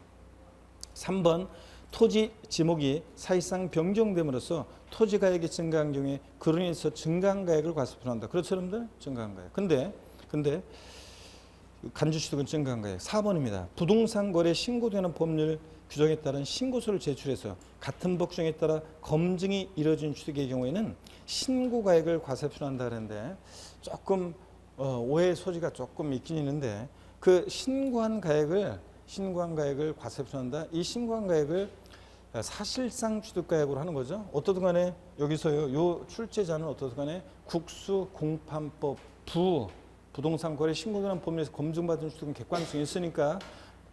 3번 토지 지목이 사실상 변경됨으로써 토지가액이 증가한 경우에 그로 인해서 증가한 가액을 과세표준한다. 그렇죠 여러분들? 증가한 가액. 근데 간주취득은 증가한 가액. 4번입니다. 부동산 거래 신고되는 법률 규정에 따른 신고서를 제출해서 같은 법규정에 따라 검증이 이루어진 취득의 경우에는 신고가액을 과세표준한다 그랬는데 조금 오해 소지가 조금 있긴 있는데 그 신고한 가액을 과세표준한다. 이 신고한 가액을 사실상 취득가액으로 하는 거죠. 어떻든 간에 여기서요. 요 출제자는 어떻든 간에 국수공판법 부동산 거래 신고되는 법률에서 검증받은 취득은 객관성이 있으니까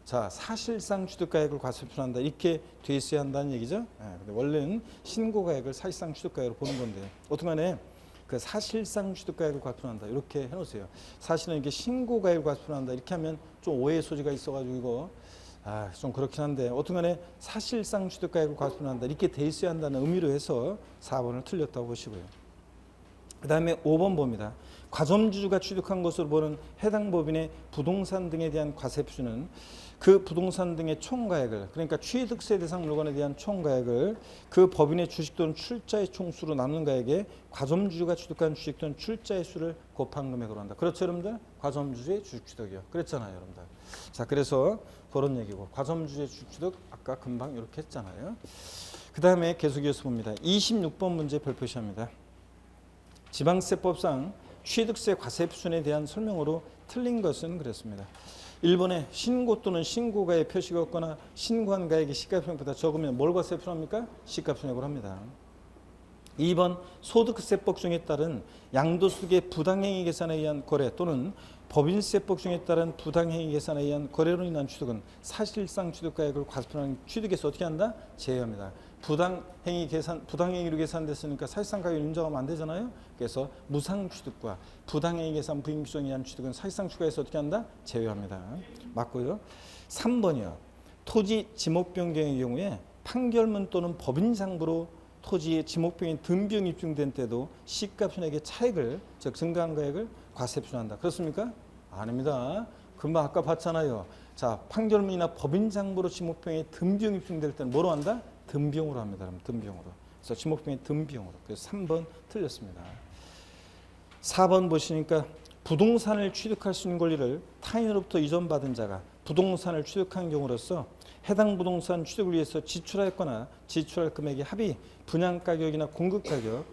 자 사실상 취득가액을 과세표준한다 이렇게 돼 있어야 한다는 얘기죠. 근데 원래는 신고가액을 사실상 취득가액으로 보는 건데 어떻게간에 그 사실상 취득가액을 과세표준한다 이렇게 해놓으세요. 사실은 이게 신고가액을 과세표준한다 이렇게 하면 좀 오해 소지가 있어가지고 이거 좀 그렇긴 한데 어떻게간에 사실상 취득가액을 과세표준한다 이렇게 돼 있어야 한다는 의미로 해서 4번을 틀렸다고 보시고요. 그 다음에 5번 봅니다. 과점주주가 취득한 것으로 보는 해당 법인의 부동산 등에 대한 과세표준은 그 부동산 등의 총가액을 그러니까 취득세 대상 물건에 대한 총가액을 그 법인의 주식 또는 출자의 총수로 나누는 가액에 과점주주가 취득한 주식 또는 출자의 수를 곱한 금액으로 한다. 그렇죠 여러분들? 과점주주의 주식 취득이요. 그랬잖아요 여러분들. 자 그래서 그런 얘기고 과점주주의 주식 취득 아까 금방 이렇게 했잖아요. 그 다음에 계속해서 봅니다. 26번 문제 별표시합니다. 지방세법상 취득세 과세표준에 대한 설명으로 틀린 것은 그랬습니다. 1번에 신고 또는 신고가액 표시가 없거나 신고한 가액이 시가표준액보다 적으면 뭘 과세표준합니까? 시가표준액으로 합니다. 2번 소득세법 중에 따른 양도소득의 부당행위 계산에 의한 거래 또는 법인세법 중에 따른 부당행위 계산에 의한 거래로 인한 취득은 사실상 취득가액을 과세표준하는 취득에서 어떻게 한다? 제외합니다. 부당행위로 계산됐으니까 사실상 가격을 인정하면 안 되잖아요. 그래서 무상취득과 부당행위 계산 부인규정에 의한 취득은 사실상 추가해서 어떻게 한다? 제외합니다. 맞고요. 3번이요. 토지 지목 변경의 경우에 판결문 또는 법인상부로 토지의 지목변경이 등비용 입증된 때도 시가표준액의 차액을 즉 증가한 가액을 과세표준한다. 그렇습니까? 아닙니다. 금방 아까 봤잖아요. 자 판결문이나 법인상부로 지목변경이 등비용 입증될 때는 뭐로 한다? 등비용으로 합니다. 그럼 등비용으로. 그래서 지목변경이 등비용으로. 그래서 3번 틀렸습니다. 4번 보시니까 부동산을 취득할 수 있는 권리를 타인으로부터 이전받은 자가 부동산을 취득한 경우로서 해당 부동산 취득을 위해서 지출하였거나 지출할 금액의 합의, 분양가격이나 공급가격,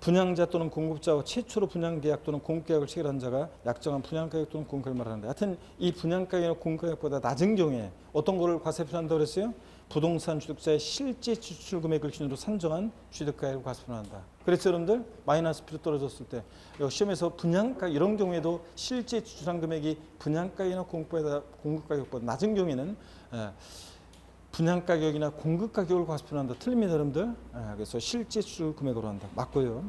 분양자 또는 공급자와 최초로 분양계약 또는 공급계약을 체결한 자가 약정한 분양가격 또는 공급을 말하는데, 하여튼 이 분양가격이나 공급가격보다 낮은 경우에 어떤 거를 과세표준한다고 그랬어요? 부동산 취득자의 실제 지출 금액을 기준으로 산정한 취득가액을 과세표준한다. 그래서 여러분들 마이너스 P로 떨어졌을 때 시험에서 분양가 이런 경우에도 실제 지출한 금액이 분양가격이나 공급가격보다 낮은 경우에는 분양가격이나 공급가격을 과세표준한다. 틀립니다, 여러분들. 그래서 실제 지출 금액으로 한다. 맞고요.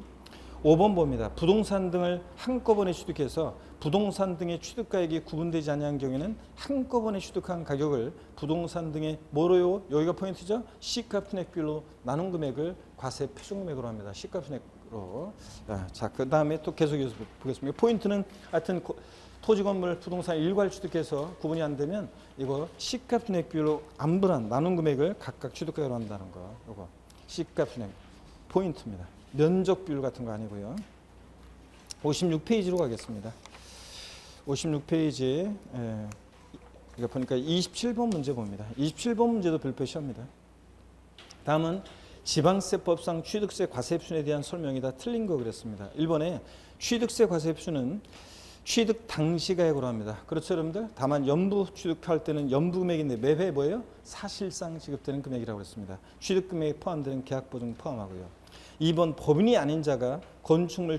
5번 봅니다. 부동산 등을 한꺼번에 취득해서 부동산 등의 취득가액이 구분되지 않은 경우에는 한꺼번에 취득한 가격을 부동산 등의 뭐로요? 여기가 포인트죠. 시가 분액비율로 나눈 금액을 과세 표준금액으로 합니다. 시가 분액으로. 자, 그 다음에 또 계속해서 보겠습니다. 포인트는 하여튼 토지 건물 부동산 일괄 취득해서 구분이 안 되면 이거 시가 분액비율로 안분한 나눈 금액을 각각 취득가액으로 한다는 거. 이거 시가 분액 포인트입니다. 면적 비율 같은 거 아니고요. 56페이지로 가겠습니다. 56페이지 이거 보니까 27번 문제 봅니다. 27번 문제도 별표 시험입니다. 다음은 지방세법상 취득세 과세표준에 대한 설명이 다 틀린 거 그랬습니다. 1번에 취득세 과세표준은 취득 당시 가액으로 합니다. 그렇죠, 여러분들? 다만 연부 취득할 때는 연부 금액인데 매회 뭐예요? 사실상 지급되는 금액이라고 했습니다. 취득 금액에 포함되는 계약 보증 포함하고요. 2번 법인이 아닌 자가 건축물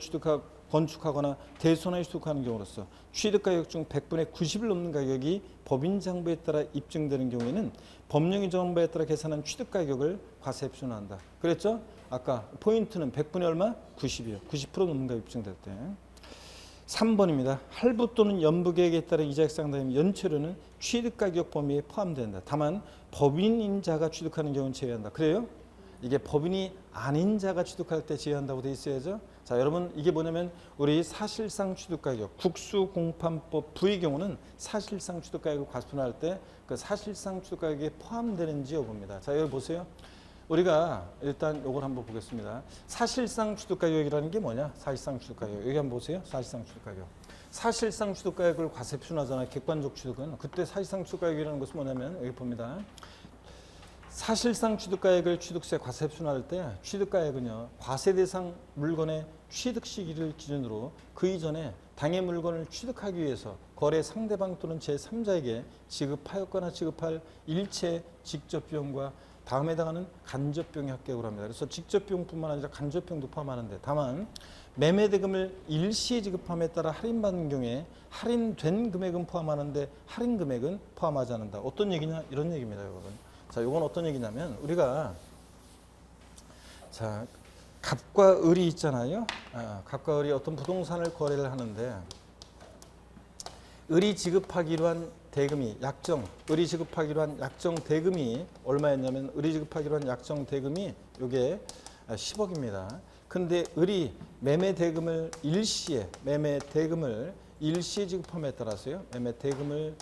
건축하거나 대손하여 취득하는 경우로서 취득가격 중 100분의 90을 넘는 가격이 법인 장부에 따라 입증되는 경우에는 법령의 정보에 따라 계산한 취득가격을 과세 표준한다. 그랬죠? 아까 포인트는 100분의 얼마? 90이요. 90% 넘는 가격 입증될 때. 3번입니다. 할부 또는 연부 계획에 따라 이자액 상당히 연체료는 취득가격 범위에 포함된다. 다만 법인인 자가 취득하는 경우는 제외한다. 그래요? 이게 법인이 아닌 자가 취득할 때 제외한다고 돼 있어야죠. 자, 여러분 이게 뭐냐면 우리 사실상 취득가격 국수공판법 V의 경우는 사실상 취득가격을 과세표준할 때 그 사실상 취득가격에 포함되는지 여부입니다. 자, 여기 보세요. 우리가 일단 이걸 한번 보겠습니다. 사실상 취득가격이라는 게 뭐냐? 사실상 취득가격. 여기 한번 보세요. 사실상 취득가격. 사실상 취득가격을 과세표준하잖아요. 객관적 취득은. 그때 사실상 취득가격이라는 것은 뭐냐면 여기 봅니다. 사실상 취득가액을 취득세 과세표준할 때 취득가액은요, 과세 대상 물건의 취득 시기를 기준으로 그 이전에 당해 물건을 취득하기 위해서 거래 상대방 또는 제3자에게 지급하였거나 지급할 일체 직접 비용과 다음에 해당하는 간접 비용의 합계액으로 합니다. 그래서 직접 비용뿐만 아니라 간접 비용도 포함하는데, 다만 매매 대금을 일시에 지급함에 따라 할인받는 경우에 할인된 금액은 포함하는데 할인 금액은 포함하지 않는다. 어떤 얘기냐? 이런 얘기입니다, 여러분. 자, 이건 어떤 얘기냐면 우리가 자, 갑과 을이 있잖아요. 갑과 을이 어떤 부동산을 거래를 하는데 을이 지급하기로 한 대금이 을이 지급하기로 한 약정 대금이 얼마였냐면 을이 지급하기로 한 약정 대금이 요게 10억입니다. 근데 을이 매매 대금을 일시에 지급함에 따라서요. 매매 대금을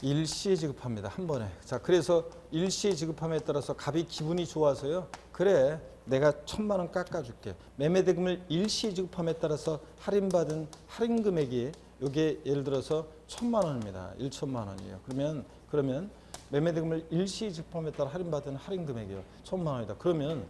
일시에 지급합니다. 한 번에. 자, 그래서 일시에 지급함에 따라서 갑이 기분이 좋아서요. 그래, 내가 1,000만 원 깎아줄게. 매매 대금을 일시에 지급함에 따라서 할인받은 할인 금액이 이게 예를 들어서 1,000만 원입니다. 1,000만 원이에요. 그러면 매매 대금을 일시에 지급함에 따라 할인받은 할인 금액이요. 1,000만 원이다. 그러면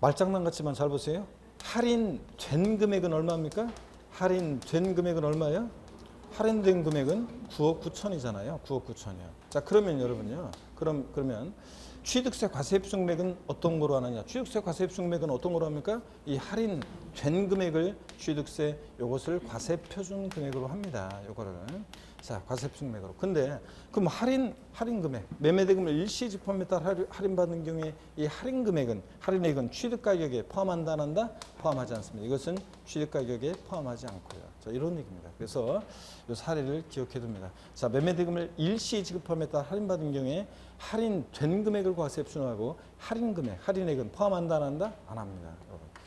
말장난 같지만 잘 보세요. 할인된 금액은 얼마입니까? 할인된 금액은 얼마예요? 할인된 금액은 9억 9천이잖아요. 9억 9천이요. 자, 그러면 여러분요. 그러면 취득세 과세표준 금액은 어떤 거로 하느냐? 취득세 과세표준 금액은 어떤 거로 합니까? 이 할인된 금액을 취득세 요것을 과세표준 금액으로 합니다. 요거를. 자, 과세표준 금액으로. 근데 그럼 할인 금액, 매매대금을 일시 지급함에 따라 할인받는 경우에 이 할인액은 취득가격에 포함한다 안 한다? 포함하지 않습니다. 이것은 취득가격에 포함하지 않고요. 자, 이런 얘기입니다. 그래서 이 사례를 기억해 둡니다. 자, 매매대금을 일시 지급함에 따라 할인받은 경우에 할인된 금액을 과세표준하고 할인액은 포함한다 안 한다? 안 합니다.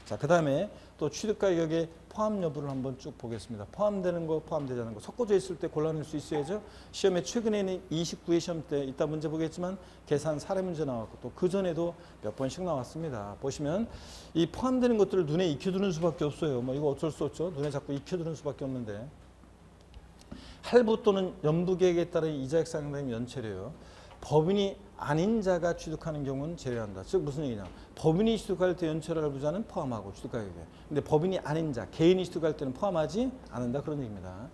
자, 그 다음에 또 취득가격의 포함 여부를 한번 쭉 보겠습니다. 포함되는 거, 포함되지 않는 거 섞어져 있을 때 골라낼 수 있어야죠. 시험에 최근에는 29회 시험 때 이따 문제 보겠지만 계산 사례 문제 나왔고 또 그전에도 몇 번씩 나왔습니다. 보시면 이 포함되는 것들을 눈에 익혀두는 수밖에 없어요. 뭐 이거 어쩔 수 없죠. 눈에 자꾸 익혀두는 수밖에 없는데, 할부 또는 연부 계획에 따른 이자액 상당히 연체료요. 법인이 아닌 자가 취득하는 경우는 제외한다. 즉 무슨 얘기냐? 법인이 취득할 때 연체료부자는 포함하고 취득가격에. 근데 법인이 아닌 자, 개인이 취득할 때는 포함하지 않는다 그런 얘기입니다.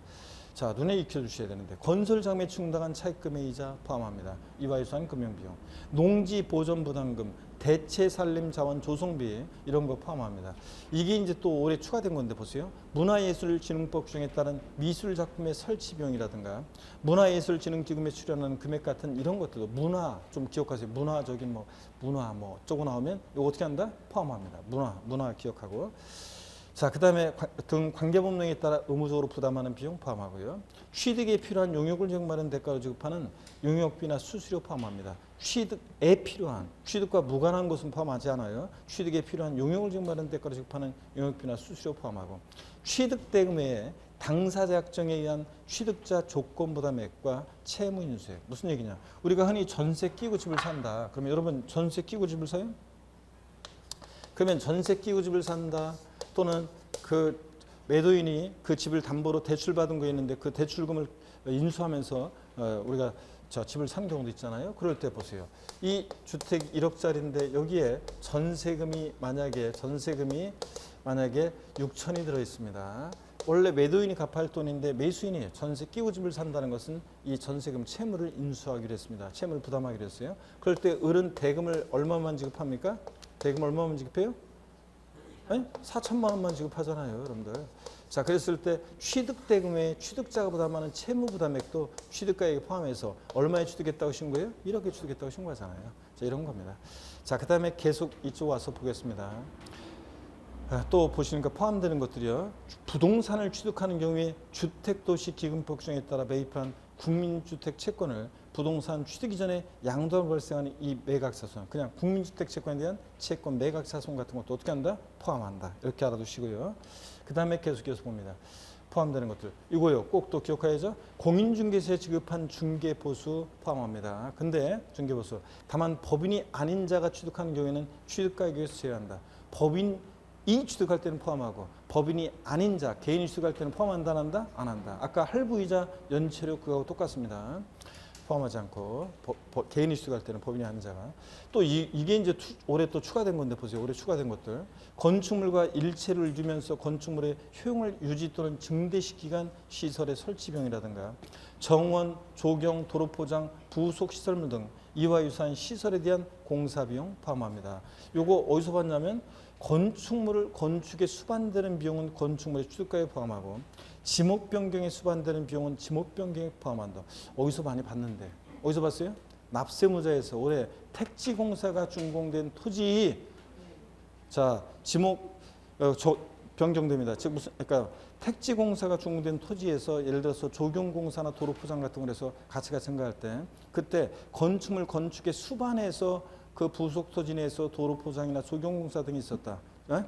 자, 눈에 익혀주셔야 되는데 건설장에 충당한 차입금의 이자 포함합니다. 이와 유사한 금융비용, 농지 보전 부담금, 대체 산림 자원 조성비 이런 거 포함합니다. 이게 이제 또 올해 추가된 건데 보세요. 문화예술진흥법 규정에 따른 미술 작품의 설치 비용이라든가 문화예술진흥기금에 출연하는 금액 같은 이런 것들도 문화 좀 기억하세요. 문화적인 문화 쪼고 나오면 이거 어떻게 한다? 포함합니다. 문화 기억하고. 자, 그 다음에 등 관계법령에 따라 의무적으로 부담하는 비용 포함하고요. 취득에 필요한 용역을 적용받은 대가로 지급하는 용역비나 수수료 포함합니다. 취득에 필요한, 취득과 무관한 것은 포함하지 않아요. 취득에 필요한 용역을 적용받은 대가로 지급하는 용역비나 수수료 포함하고 취득 대금 외에 당사자 약정에 의한 취득자 조건 부담액과 채무 인수액. 무슨 얘기냐? 우리가 흔히 전세 끼고 집을 산다. 그러면 여러분 전세 끼고 집을 사요? 그러면 전세 끼고 집을 산다. 또는 그 매도인이 그 집을 담보로 대출받은 거 있는데 그 대출금을 인수하면서 우리가 집을 산 경우도 있잖아요. 그럴 때 보세요. 이 주택 1억짜리인데 여기에 전세금이 만약에 6천이 들어 있습니다. 원래 매도인이 갚아야 할 돈인데 매수인이 전세 끼고 집을 산다는 것은 이 전세금 채무를 인수하기로 했습니다. 채무를 부담하기로 했어요. 그럴 때 을은 대금을 얼마만 지급합니까? 대금 얼마만 지급해요? 4천만 원만 지급하잖아요, 여러분들. 자, 그랬을 때 취득대금 외에 취득자가 부담하는 채무 부담액도 취득가액에 포함해서 얼마에 취득했다고 신고해요? 1억에 취득했다고 신고하잖아요. 자, 이런 겁니다. 자, 그 다음에 계속 이쪽 와서 보겠습니다. 또 보시니까 포함되는 것들이요. 부동산을 취득하는 경우에 주택도시기금법 규정에 따라 매입한 국민주택 채권을 부동산 취득 이전에 양도가 발생하는 이 매각사손, 그냥 국민주택 채권에 대한 채권 매각사손 같은 것도 어떻게 한다? 포함한다. 이렇게 알아두시고요. 그 다음에 계속해서 봅니다. 포함되는 것들. 이거요. 꼭 또 기억해야죠. 공인중개사에 지급한 중개보수 포함합니다. 근데 중개보수. 다만 법인이 아닌 자가 취득하는 경우에는 취득가격에서 제외한다. 법인이 취득할 때는 포함하고 법인이 아닌 자, 개인이 취득할 때는 포함한다, 안 한다? 안 한다. 아까 할부이자 연체료 그거하고 똑같습니다. 포함하지 않고 개인이 취득할 때는 법인이 아닌 자가. 또 이게 이제 올해 또 추가된 건데 보세요. 올해 추가된 것들. 건축물과 일체를 주면서 건축물의 효용을 유지 또는 증대시키기 위한 시설의 설치 비용이라든가 정원, 조경, 도로 포장, 부속 시설물 등 이와 유사한 시설에 대한 공사 비용 포함합니다. 요거 어디서 봤냐면 건축물을 건축에 수반되는 비용은 건축물의 취득가에 포함하고 지목 변경에 수반되는 비용은 지목 변경에 포함한다. 어디서 많이 봤는데 어디서 봤어요? 납세무자에서 올해 택지공사가 준공된 토지 지목 변경됩니다. 즉 그러니까 택지공사가 준공된 토지에서 예를 들어서 조경공사나 도로포장 같은 걸 해서 같이 생각할 때 그때 건축물 건축에 수반해서 그 부속 토지 내에서 도로포장이나 조경공사 등이 있었다.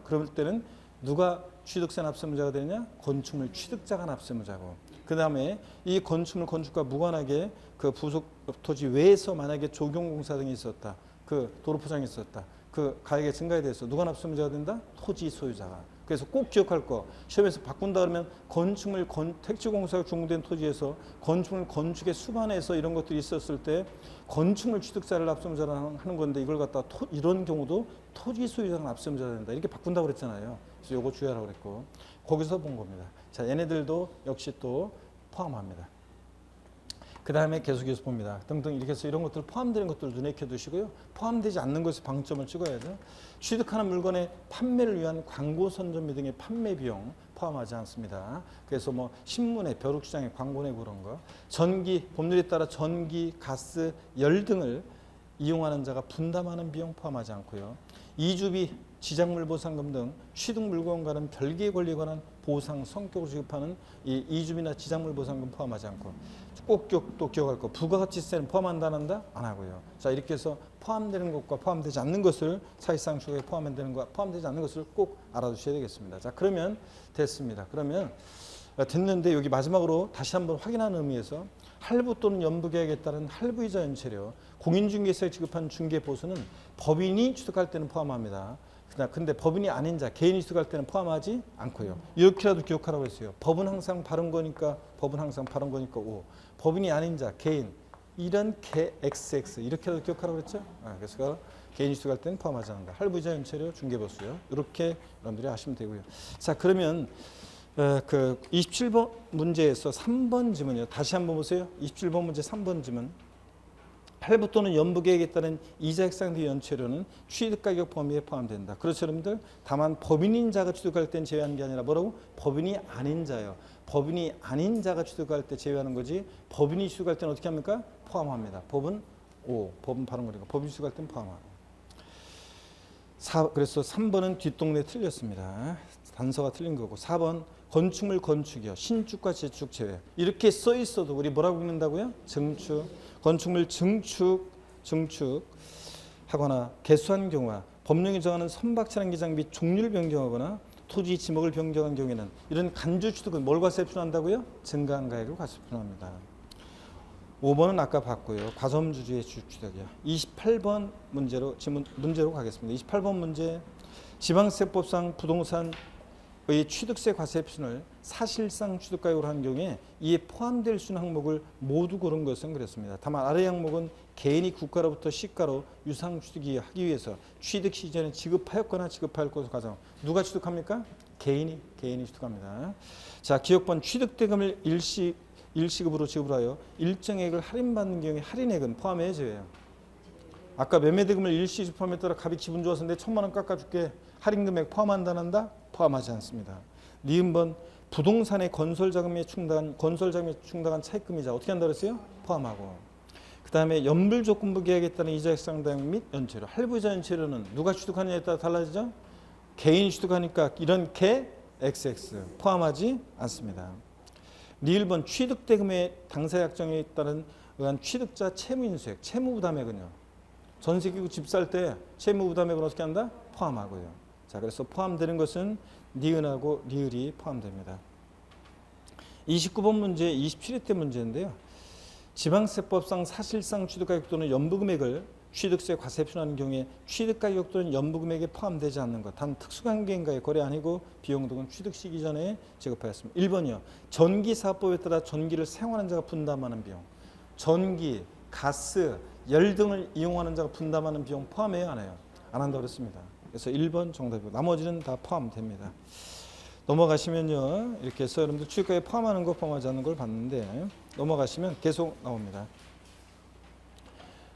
그럴 때는 누가 취득세 납세무자가 되느냐? 건축물 취득자가 납세무자고. 그 다음에 이 건축물 건축과 무관하게 그 부속 토지 외에서 만약에 조경공사 등이 있었다. 그 도로포장이 있었다. 그 가액의 증가에 대해서 누가 납세무자가 된다? 토지 소유자가. 그래서 꼭 기억할 거. 시험에서 바꾼다 그러면 건축물 택지공사가 준공된 토지에서 건축물 건축에 수반해서 이런 것들이 있었을 때 건축물 취득자를 납세무자로 하는 건데 이걸 갖다 이런 경우도 토지 소유자가 납세무자가 된다. 이렇게 바꾼다고 그랬잖아요. 그래서 요거 주의하라고 그랬고 거기서 본 겁니다. 자, 얘네들도 역시 또 포함합니다. 그 다음에 계속해서 봅니다. 등등 이렇게 해서 이런 것들 포함되는 것들 눈에 익혀두시고요. 포함되지 않는 것에 방점을 찍어야죠. 취득하는 물건의 판매를 위한 광고 선전비 등의 판매 비용 포함하지 않습니다. 그래서 신문에 벼룩시장에 광고 내고 그런 거. 전기, 법률에 따라 전기, 가스, 열 등을 이용하는 자가 분담하는 비용 포함하지 않고요. 이주비, 지작물 보상금 등 취득 물건과는 별개의 권리에 관한 보상 성격으로 지급하는 이 이주비나 지작물 보상금 포함하지 않고 꼭 또 기억할 거 부가가치세는 포함한다 안 한다? 안 하고요. 자, 이렇게 해서 포함되는 것과 포함되지 않는 것을 사실상 추가에 포함되는 것과 포함되지 않는 것을 꼭 알아두셔야 되겠습니다. 자, 그러면 됐습니다. 그러면 됐는데 여기 마지막으로 다시 한번 확인하는 의미에서 할부 또는 연부계약에 따른 할부이자 연체료, 공인중개사에 지급한 중개보수는 법인이 취득할 때는 포함합니다. 근데 법인이 아닌 자, 개인이 취득할 때는 포함하지 않고요. 이렇게라도 기억하라고 했어요. 법은 항상 바른 거니까 5. 법인이 아닌 자, 개인, 이런 개 XX 이렇게라도 기억하라고 그랬죠? 그래서 개인 취득할 때는 포함하지 않는다. 할부이자 연체료, 중개보수요. 이렇게 여러분들이 아시면 되고요. 자, 그러면 그 27번 문제에서 3번 지문이요. 다시 한번 보세요. 27번 문제 3번 지문. 할부 또는 연부계획에 따른 이자 액상 등 연체료는 취득가격 범위에 포함된다. 그렇죠, 여러분들? 다만 법인인 자가 취득할 땐 제외하는 게 아니라 뭐라고? 법인이 아닌 자요. 법인이 아닌 자가 취득할 때 제외하는 거지. 법인이 취득할 때는 어떻게 합니까? 포함합니다. 법은 법은 바른 거니까 법인이 취득할 때는 포함하고. 그래서 3번은 뒷동네 틀렸습니다. 단서가 틀린 거고. 4번 건축물 건축이요. 신축과 재축 제외. 이렇게 써 있어도 우리 뭐라고 읽는다고요? 증축. 건축물 증축하거나 개수한 경우와 법령이 정하는 선박 차량기 장비 종류를 변경하거나 토지 지목을 변경한 경우에는 이런 간주 취득은 뭘 과세표준한다고요? 증가한 가액을 과세표준합니다. 5번은 아까 봤고요. 과점주주의 취득이요. 28번 문제로 가겠습니다. 28번 문제 지방세법상 부동산의 취득세 과세 표준을 사실상 취득가격으로 하는 경우에 이에 포함될 수 있는 항목을 모두 고른 것은 그렇습니다. 다만 아래 항목은 개인이 국가로부터 시가로 유상 취득이 하기 위해서 취득 시전에 지급하였거나 지급할 것을 가정. 누가 취득합니까? 개인이 취득합니다. 자, 기억번 취득대금을 일시급으로 지급하여 일정액을 할인받는 경우에 할인액은 포함해야 제외해요. 아까 매매대금을 일시 지급함에 따라 값이 기분 좋아서 내 1,000만 원 깎아줄게. 할인금액 포함한다? 포함하지 않습니다. 니은번 부동산의 건설자금에 충당한 차입금이자 어떻게 한다고 했어요? 포함하고. 그 다음에 연불조건부 계약에 따른 이자 액상당 및 연체료. 할부이자 연체료는 누가 취득하느냐에 따라 달라지죠? 개인이 취득하니까 이런 개 XX 포함하지 않습니다. 니을번 취득대금의 당사 약정에 따른 의한 취득자 채무인수액, 채무부담액은요. 전세기구 집 살 때 채무부담액은 어떻게 한다? 포함하고요. 자, 그래서 포함되는 것은 니은하고 리을이 포함됩니다. 29번 문제, 27회 때 문제인데요. 지방세법상 사실상 취득가격 또는 연부금액을 취득세 과세 표준하는 경우에 취득가격 또는 연부금액에 포함되지 않는 것. 단 특수관계인가의 거래 아니고 비용 등은 취득 시기 전에 지급하였습니다. 1번이요. 전기사업법에 따라 전기를 사용하는 자가 분담하는 비용. 전기, 가스, 열 등을 이용하는 자가 분담하는 비용 포함해야 안 해요? 안 한다고 그랬습니다. 그래서 1번 정답이고 나머지는 다 포함됩니다. 넘어가시면요. 이렇게 해서 여러분들 취득가에 포함하는 거 포함하지 않는 걸 봤는데 넘어가시면 계속 나옵니다.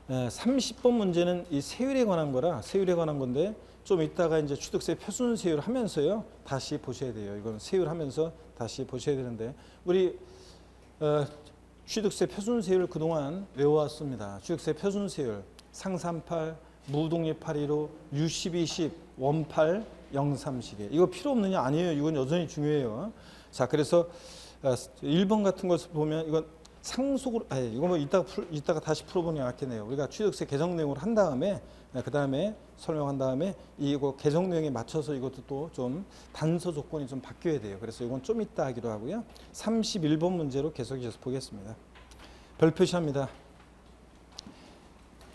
30번 문제는 이 세율에 관한 거라 세율에 관한 건데 좀 이따가 이제 취득세 표준 세율 하면서요. 다시 보셔야 돼요. 이건 세율 하면서 다시 보셔야 되는데 우리 취득세 표준 세율 그동안 외워왔습니다. 취득세 표준 세율 상산팔 무독립 815, U1210, 원팔, 03시계. 이거 필요 없느냐? 아니에요. 이건 여전히 중요해요. 자, 그래서 1번 같은 것을 보면 이건 상속으로, 이거 뭐 이따가 다시 풀어보는 게 낫겠네요. 우리가 취득세 개정 내용을 한 다음에, 그 다음에 설명한 다음에 이거 개정 내용에 맞춰서 이것도 또 좀 단서 조건이 좀 바뀌어야 돼요. 그래서 이건 좀 이따 하기로 하고요. 31번 문제로 계속해서 보겠습니다. 별 표시합니다.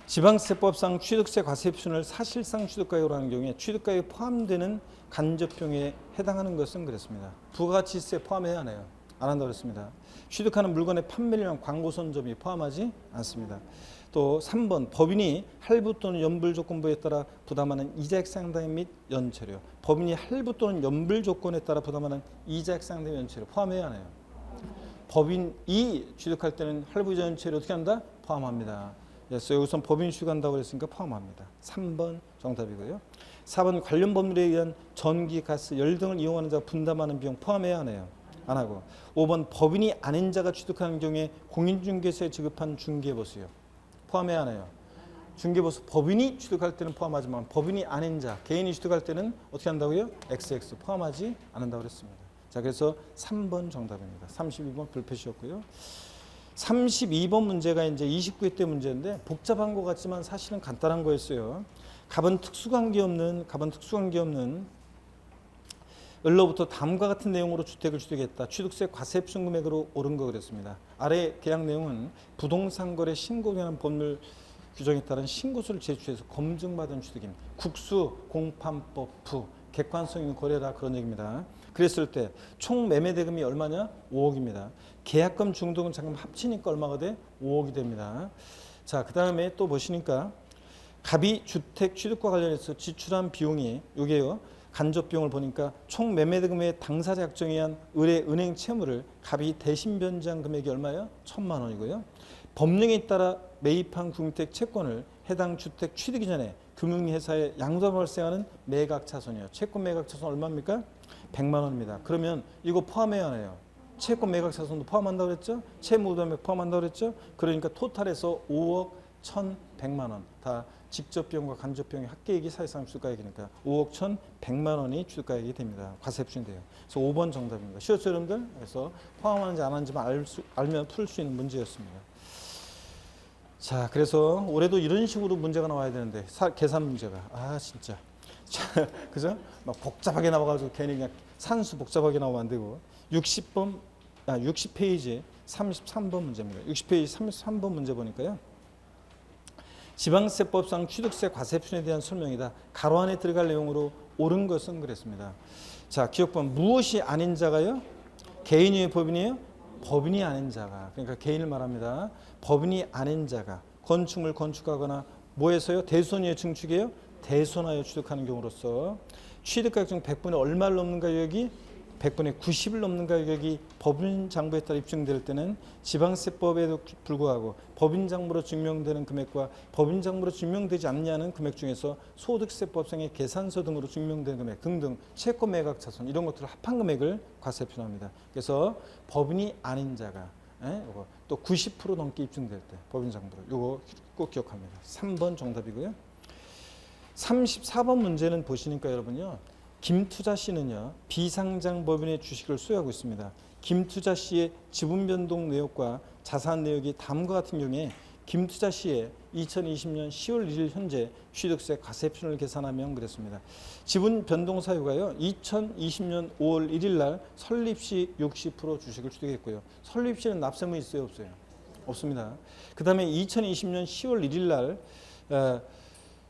지방세법상 취득세 과세 표준을 사실상 취득가격으로 하는 경우에 취득가격에 포함되는 간접비용에 해당하는 것은 그렇습니다. 부가가치세 포함해야 하네요. 안 한다고 했습니다. 취득하는 물건의 판매량, 광고 선점이 포함하지 않습니다. 또 3번 법인이 할부 또는 연불 조건부에 따라 부담하는 이자액 상당 및 연체료. 법인이 할부 또는 연불 조건에 따라 부담하는 이자액 상당 및 연체료 포함해야 하네요. 법인이 취득할 때는 할부이자 연체료 어떻게 한다? 포함합니다. 그래서 여기서 법인 취득한다고 그랬으니까 포함합니다. 3번 정답이고요. 4번 관련 법률에 의한 전기, 가스, 열 등을 이용하는 자가 분담하는 비용 포함해야 하네요. 안 하고. 5번 법인이 아닌 자가 취득하는 경우에 공인중개사에 지급한 중개보수요. 포함해야 하네요. 중개보수 법인이 취득할 때는 포함하지만 법인이 아닌 자, 개인이 취득할 때는 어떻게 한다고요? XX 포함하지 않는다고 그랬습니다. 자, 그래서 3번 정답입니다. 32번 별표시였고요. 32번 문제가 이제 29회 때 문제인데 복잡한 것 같지만 사실은 간단한 거였어요. 갑은 특수관계 없는 을로부터 다음과 같은 내용으로 주택을 취득했다. 취득세 과세 표준 금액으로 옳은 거 그랬습니다. 아래 계약 내용은 부동산 거래 신고에 관한 법률 규정에 따른 신고서를 제출해서 검증받은 취득입니다. 국수 공판법 부 객관성 있는 거래라 그런 얘기입니다. 그랬을 때 총 매매 대금이 얼마냐? 5억입니다. 계약금 중도금 자금 합치니까 얼마가 돼? 5억이 됩니다. 자, 그 다음에 또 보시니까 갑이 주택 취득과 관련해서 지출한 비용이 요게요. 간접 비용을 보니까 총 매매 대금의 당사자 약정에 의한 의뢰 은행 채무를 갑이 대신 변제한 금액이 얼마예요? 1,000만 원이고요. 법령에 따라 매입한 국민주택 채권을 해당 주택 취득 이전에 금융회사에 양도가 발생하는 매각 차손이요. 채권 매각 차손 얼마입니까? 100만 원입니다. 그러면 이거 포함해야 하네요. 채권 매각 차손도 포함한다고 그랬죠? 채무 부담액 포함한다고 그랬죠? 그러니까 토탈에서 5억 1,100만 원 다 직접 비용과 간접 비용의 합계액이 사실상 주가액이니까 5억 1,100만 원이 주가액이 됩니다. 과세표준인데요. 그래서 5번 정답입니다. 쉬웠죠, 여러분들? 그래서 포함하는지 안 하는지만 알면 풀 수 있는 문제였습니다. 자, 그래서 올해도 이런 식으로 문제가 나와야 되는데 계산 문제가 진짜 그죠? 막 복잡하게 나와가지고 괜히 그냥 산수 복잡하게 나오면 안 되고 60페이지 33번 문제입니다. 60페이지 33번 문제 보니까요. 지방세법상 취득세 과세표준에 대한 설명이다. 가로 안에 들어갈 내용으로 옳은 것은 그랬습니다. 자, 기억번 무엇이 아닌 자가요? 개인이에요, 법인이에요? 법인이 아닌 자가. 그러니까 개인을 말합니다. 법인이 아닌 자가 건축물 건축하거나 뭐해서요? 대손이에요, 증축이에요? 대손하여 취득하는 경우로서 취득가액 중 100분의 얼마를 넘는 가격이 100분의 90을 넘는 가격이 법인장부에 따라 입증될 때는 지방세법에도 불구하고 법인장부로 증명되는 금액과 법인장부로 증명되지 않냐는 금액 중에서 소득세법상의 계산서 등으로 증명된 금액 등등 채권 매각 차손 이런 것들을 합한 금액을 과세표준합니다. 그래서 법인이 아닌 자가 요거 또 90% 넘게 입증될 때 법인장부로 요거 꼭 기억합니다. 3번 정답이고요. 34번 문제는 보시니까 여러분요. 김투자 씨는요. 비상장 법인의 주식을 소유하고 있습니다. 김투자 씨의 지분 변동 내역과 자산 내역이 다음과 같은 경우에 김투자 씨의 2020년 10월 1일 현재 취득세 과세표준을 계산하면 그랬습니다. 지분 변동 사유가요. 2020년 5월 1일 날 설립 시 60% 주식을 취득했고요. 설립 시는 납세무 있어요, 없어요? 없습니다. 그다음에 2020년 10월 1일 날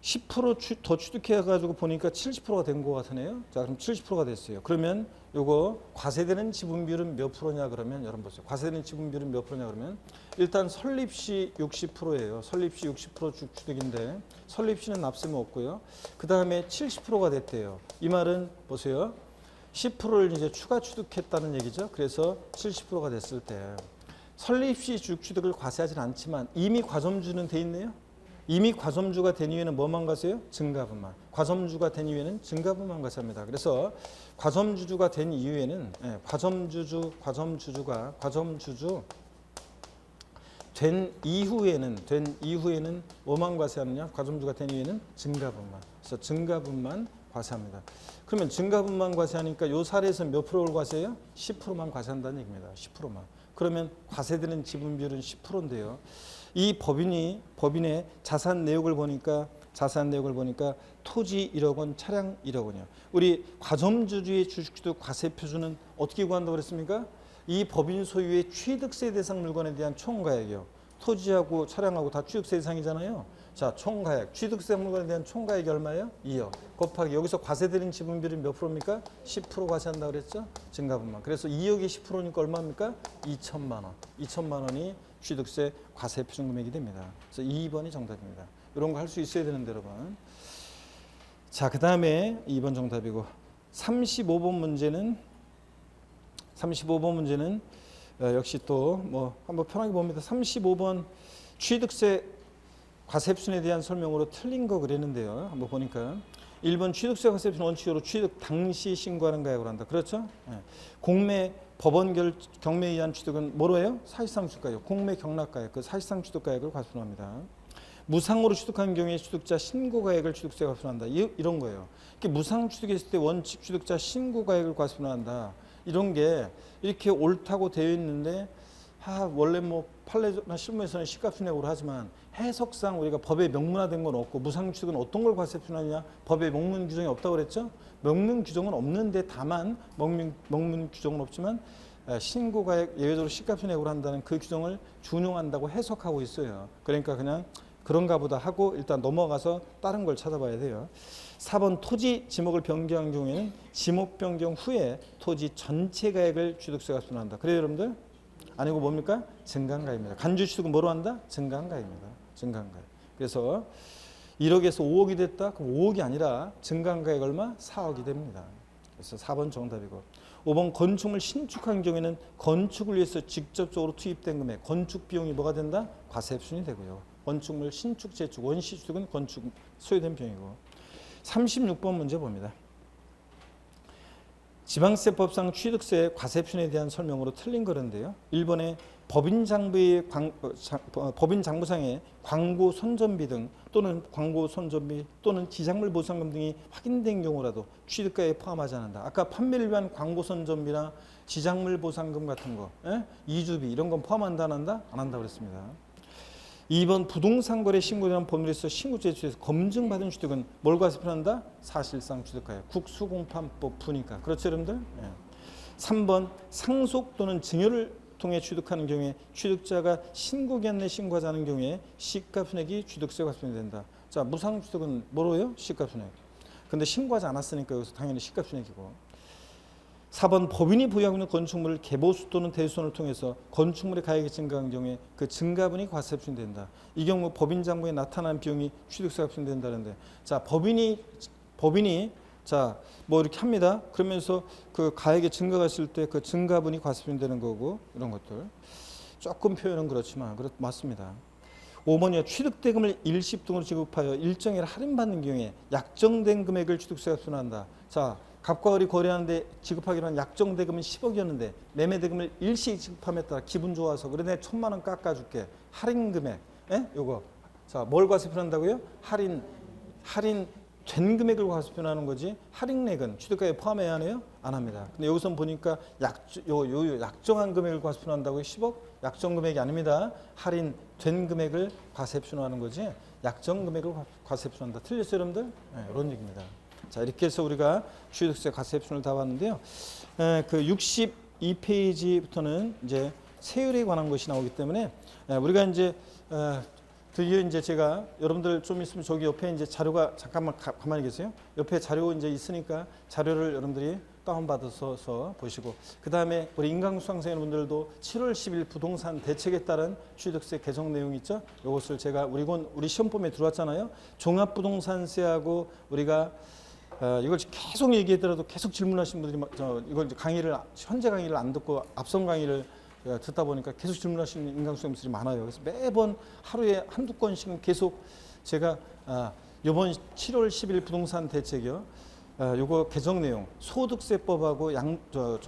10% 더 취득해가지고 보니까 70%가 된 것 같으네요. 자, 그럼 70%가 됐어요. 그러면 요거 과세되는 지분 비율은 몇 프로냐 그러면 여러분 보세요. 과세되는 지분 비율은 몇 프로냐 그러면 일단 설립 시 60%예요. 설립 시 60% 취득인데 설립 시는 납세무 없고요. 그 다음에 70%가 됐대요. 이 말은 보세요. 10%를 이제 추가 취득했다는 얘기죠. 그래서 70%가 됐을 때 설립 시 주식취득을 과세하지는 않지만 이미 과점주는 돼 있네요. 이미 과점주가 된 이후에는 뭐만 과세요? 증가분만. 과점주가 된 이후에는 증가분만 과세합니다. 그래서 과점주주가 된 이후에는 과점주주 된 이후에는 뭐만 과세하느냐? 과점주가 된 이후에는 증가분만. 그래서 증가분만 과세합니다. 그러면 증가분만 과세하니까 요 사례에서 몇 프로를 과세해요? 10%만 과세한다는 얘기입니다. 10%만. 그러면 과세되는 지분 비율은 10%인데요. 이 법인의 자산 내역을 보니까 토지 1억 원, 차량 1억 원이요. 우리 과점주주의 주식취득 과세표준은 어떻게 구한다고 그랬습니까? 이 법인 소유의 취득세 대상 물건에 대한 총가액이요. 토지하고 차량하고 다 취득세 대상이잖아요. 자, 총가액, 취득세 물건에 대한 총가액이 얼마예요? 2억. 곱하기 여기서 과세되는 지분 비율이 몇 프로입니까? 10% 과세한다고 그랬죠? 증가분만. 그래서 2억이 10%니까 얼마입니까? 2천만 원. 2천만 원이 취득세 과세 표준 금액이 됩니다. 그래서 2번이 정답입니다. 이런 거 할 수 있어야 되는데 여러분. 자, 그 다음에 2번 정답이고 35번 문제는 역시 또 뭐 한번 편하게 봅니다. 35번 취득세 과세 표준에 대한 설명으로 틀린 거 그랬는데요. 한번 보니까 1번 취득세 과세 표준 원칙으로 취득 당시 신고하는 가액으로 한다. 그렇죠? 공매 법원 경매에 의한 취득은 뭐로 해요? 사실상 취득가액, 공매 경락가액, 그 사실상 취득가액을 과세합니다. 무상으로 취득한 경우에 취득자 신고가액을 취득세 과세한다. 이런 거예요. 무상 취득했을 때 원칙 취득자 신고가액을 과세한다. 이런 게 이렇게 옳다고 되어 있는데 원래 뭐 판례나 실무에서는 시가순액으로 하지만 해석상 우리가 법에 명문화된 건 없고 무상 취득은 어떤 걸 과세 표준하느냐? 법에 명문 규정이 없다고 그랬죠? 명문 규정은 없는데 다만 명문 규정은 없지만 신고가액 예외적으로 시가순액으로 한다는 그 규정을 준용한다고 해석하고 있어요. 그러니까 그냥 그런가 보다 하고 일단 넘어가서 다른 걸 찾아봐야 돼요. 4번 토지 지목을 변경한 경우에는 지목 변경 후에 토지 전체 가액을 취득세가 합산한다. 그래요 여러분들? 아니고 뭡니까? 증가한가입니다. 간주 취득은 뭐로 한다? 증가한가입니다. 증가한가액. 그래서 1억에서 5억이 됐다? 그럼 5억이 아니라 증가한가액 얼마? 4억이 됩니다. 그래서 4번 정답이고 5번 건축물 신축한 경우에는 건축을 위해서 직접적으로 투입된 금액 건축 비용이 뭐가 된다? 과세입순이 되고요. 건축물 신축, 재축, 원시 취득은 건축 소요된 비용이고 36번 문제 봅니다. 지방세법상 취득세 과세입순에 대한 설명으로 틀린 거는데요. 1번에 법인장부상의 광고 선전비 등 또는 광고 선전비 또는 지작물 보상금 등이 확인된 경우라도 취득가에 포함하지 않는다. 아까 판매를 위한 광고 선전비나 지작물 보상금 같은 거, 이주비 이런 건 포함한다 안 한다? 안 한다 그랬습니다. 2번 부동산 거래 신고된 법률에서 신고죄에 취해서 검증받은 취득은 뭘 과세표한다? 사실상 취득가액. 국수공판법 부니까. 그렇죠 여러분들? 예. 3번 상속 또는 증여를 통해 취득하는 경우에 취득자가 신고기한 내 신고하지 않은 경우에 시가순액이 취득세 과세표이 된다. 자, 무상취득은 뭐로요? 시가순액. 근데 신고하지 않았으니까 여기서 당연히 시가순액이고 4번 법인이 보유하고 있는 건축물을 개보수 또는 대수선을 통해서 건축물의 가액이 증가한 경우에 그 증가분이 과세입순이 된다. 이 경우 법인 장부에 나타난 비용이 취득세가 입순된다는데 자 법인이 자 뭐 이렇게 합니다. 그러면서 그 가액의 증가가 있을 때 그 증가분이 과세입순되는 거고 이런 것들 조금 표현은 그렇지만 맞습니다. 5번이요. 취득대금을 일시 등으로 지급하여 일정일 할인받는 경우에 약정된 금액을 취득세가 입순한다. 자 갑과 을이 거래하는데 지급하기로 한 약정대금은 10억이었는데 매매대금을 일시 지급함에 따라 기분 좋아서 그래 내가 1,000만 원 깎아줄게. 할인금액 요거 자 뭘 과세표한다고요? 할인된 금액을 과세표하는 거지 할인액은 취득가에 포함해야 하네요? 안 합니다. 근데 여기서 보니까 약정한 금액을 과세표한다고요? 10억? 약정 금액이 아닙니다. 할인된 금액을 과세표하는 거지 약정 금액을 과세표한다. 틀렸어요 여러분들? 네, 이런 얘기입니다. 자 이렇게 해서 우리가 취득세 과세입순을 다 봤는데요. 그 62페이지부터는 이제 세율에 관한 것이 나오기 때문에 우리가 이제 드디어 이제 제가 여러분들 좀 있으면 저기 옆에 이제 자료가 잠깐만 가만히 계세요. 옆에 자료 이제 있으니까 자료를 여러분들이 다운받아서 보시고 그 다음에 우리 인강수강생 여러분들도 7월 10일 부동산 대책에 따른 취득세 개정 내용 있죠. 이것을 제가 우리 시험범위에 들어왔잖아요. 종합부동산세하고 우리가 이걸 계속 얘기하더라도 계속 질문하신 분들이 이걸 강의를 현재 강의를 안 듣고 앞선 강의를 듣다 보니까 계속 질문하시는 인강수험생들이 많아요. 그래서 매번 하루에 한두 건씩은 계속 제가 이번 7월 10일 부동산 대책이요. 요거 개정 내용 소득세법하고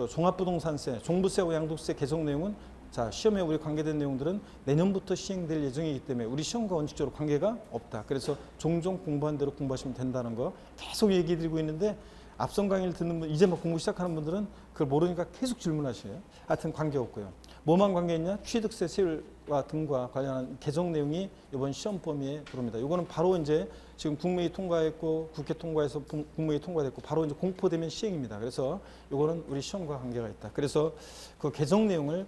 종합부동산세, 종부세하고 양도세 개정 내용은 자 시험에 우리 관계된 내용들은 내년부터 시행될 예정이기 때문에 우리 시험과 원칙적으로 관계가 없다. 그래서 종종 공부한 대로 공부하시면 된다는 거 계속 얘기 드리고 있는데 앞선 강의를 듣는 분 이제 막 공부 시작하는 분들은 그걸 모르니까 계속 질문하셔요. 하여튼 관계 없고요. 뭐만 관계 있냐? 취득세 세율과 등과 관련한 개정 내용이 이번 시험 범위에 들어옵니다. 이거는 바로 이제 지금 국무회의 통과했고 국회 통과해서 국무회의 통과됐고 바로 이제 공포되면 시행입니다. 그래서 이거는 우리 시험과 관계가 있다. 그래서 그 개정 내용을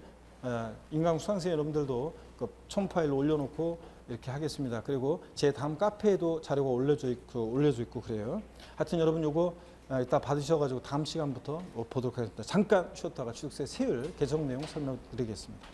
인강 수강생 여러분들도 그 첨 파일로 올려놓고 이렇게 하겠습니다. 그리고 제 다음 카페에도 자료가 올려져 있고 그래요. 하여튼 여러분 요거 이따 받으셔가지고 다음 시간부터 보도록 하겠습니다. 잠깐 쉬었다가 취득세 세율 개정 내용 설명드리겠습니다.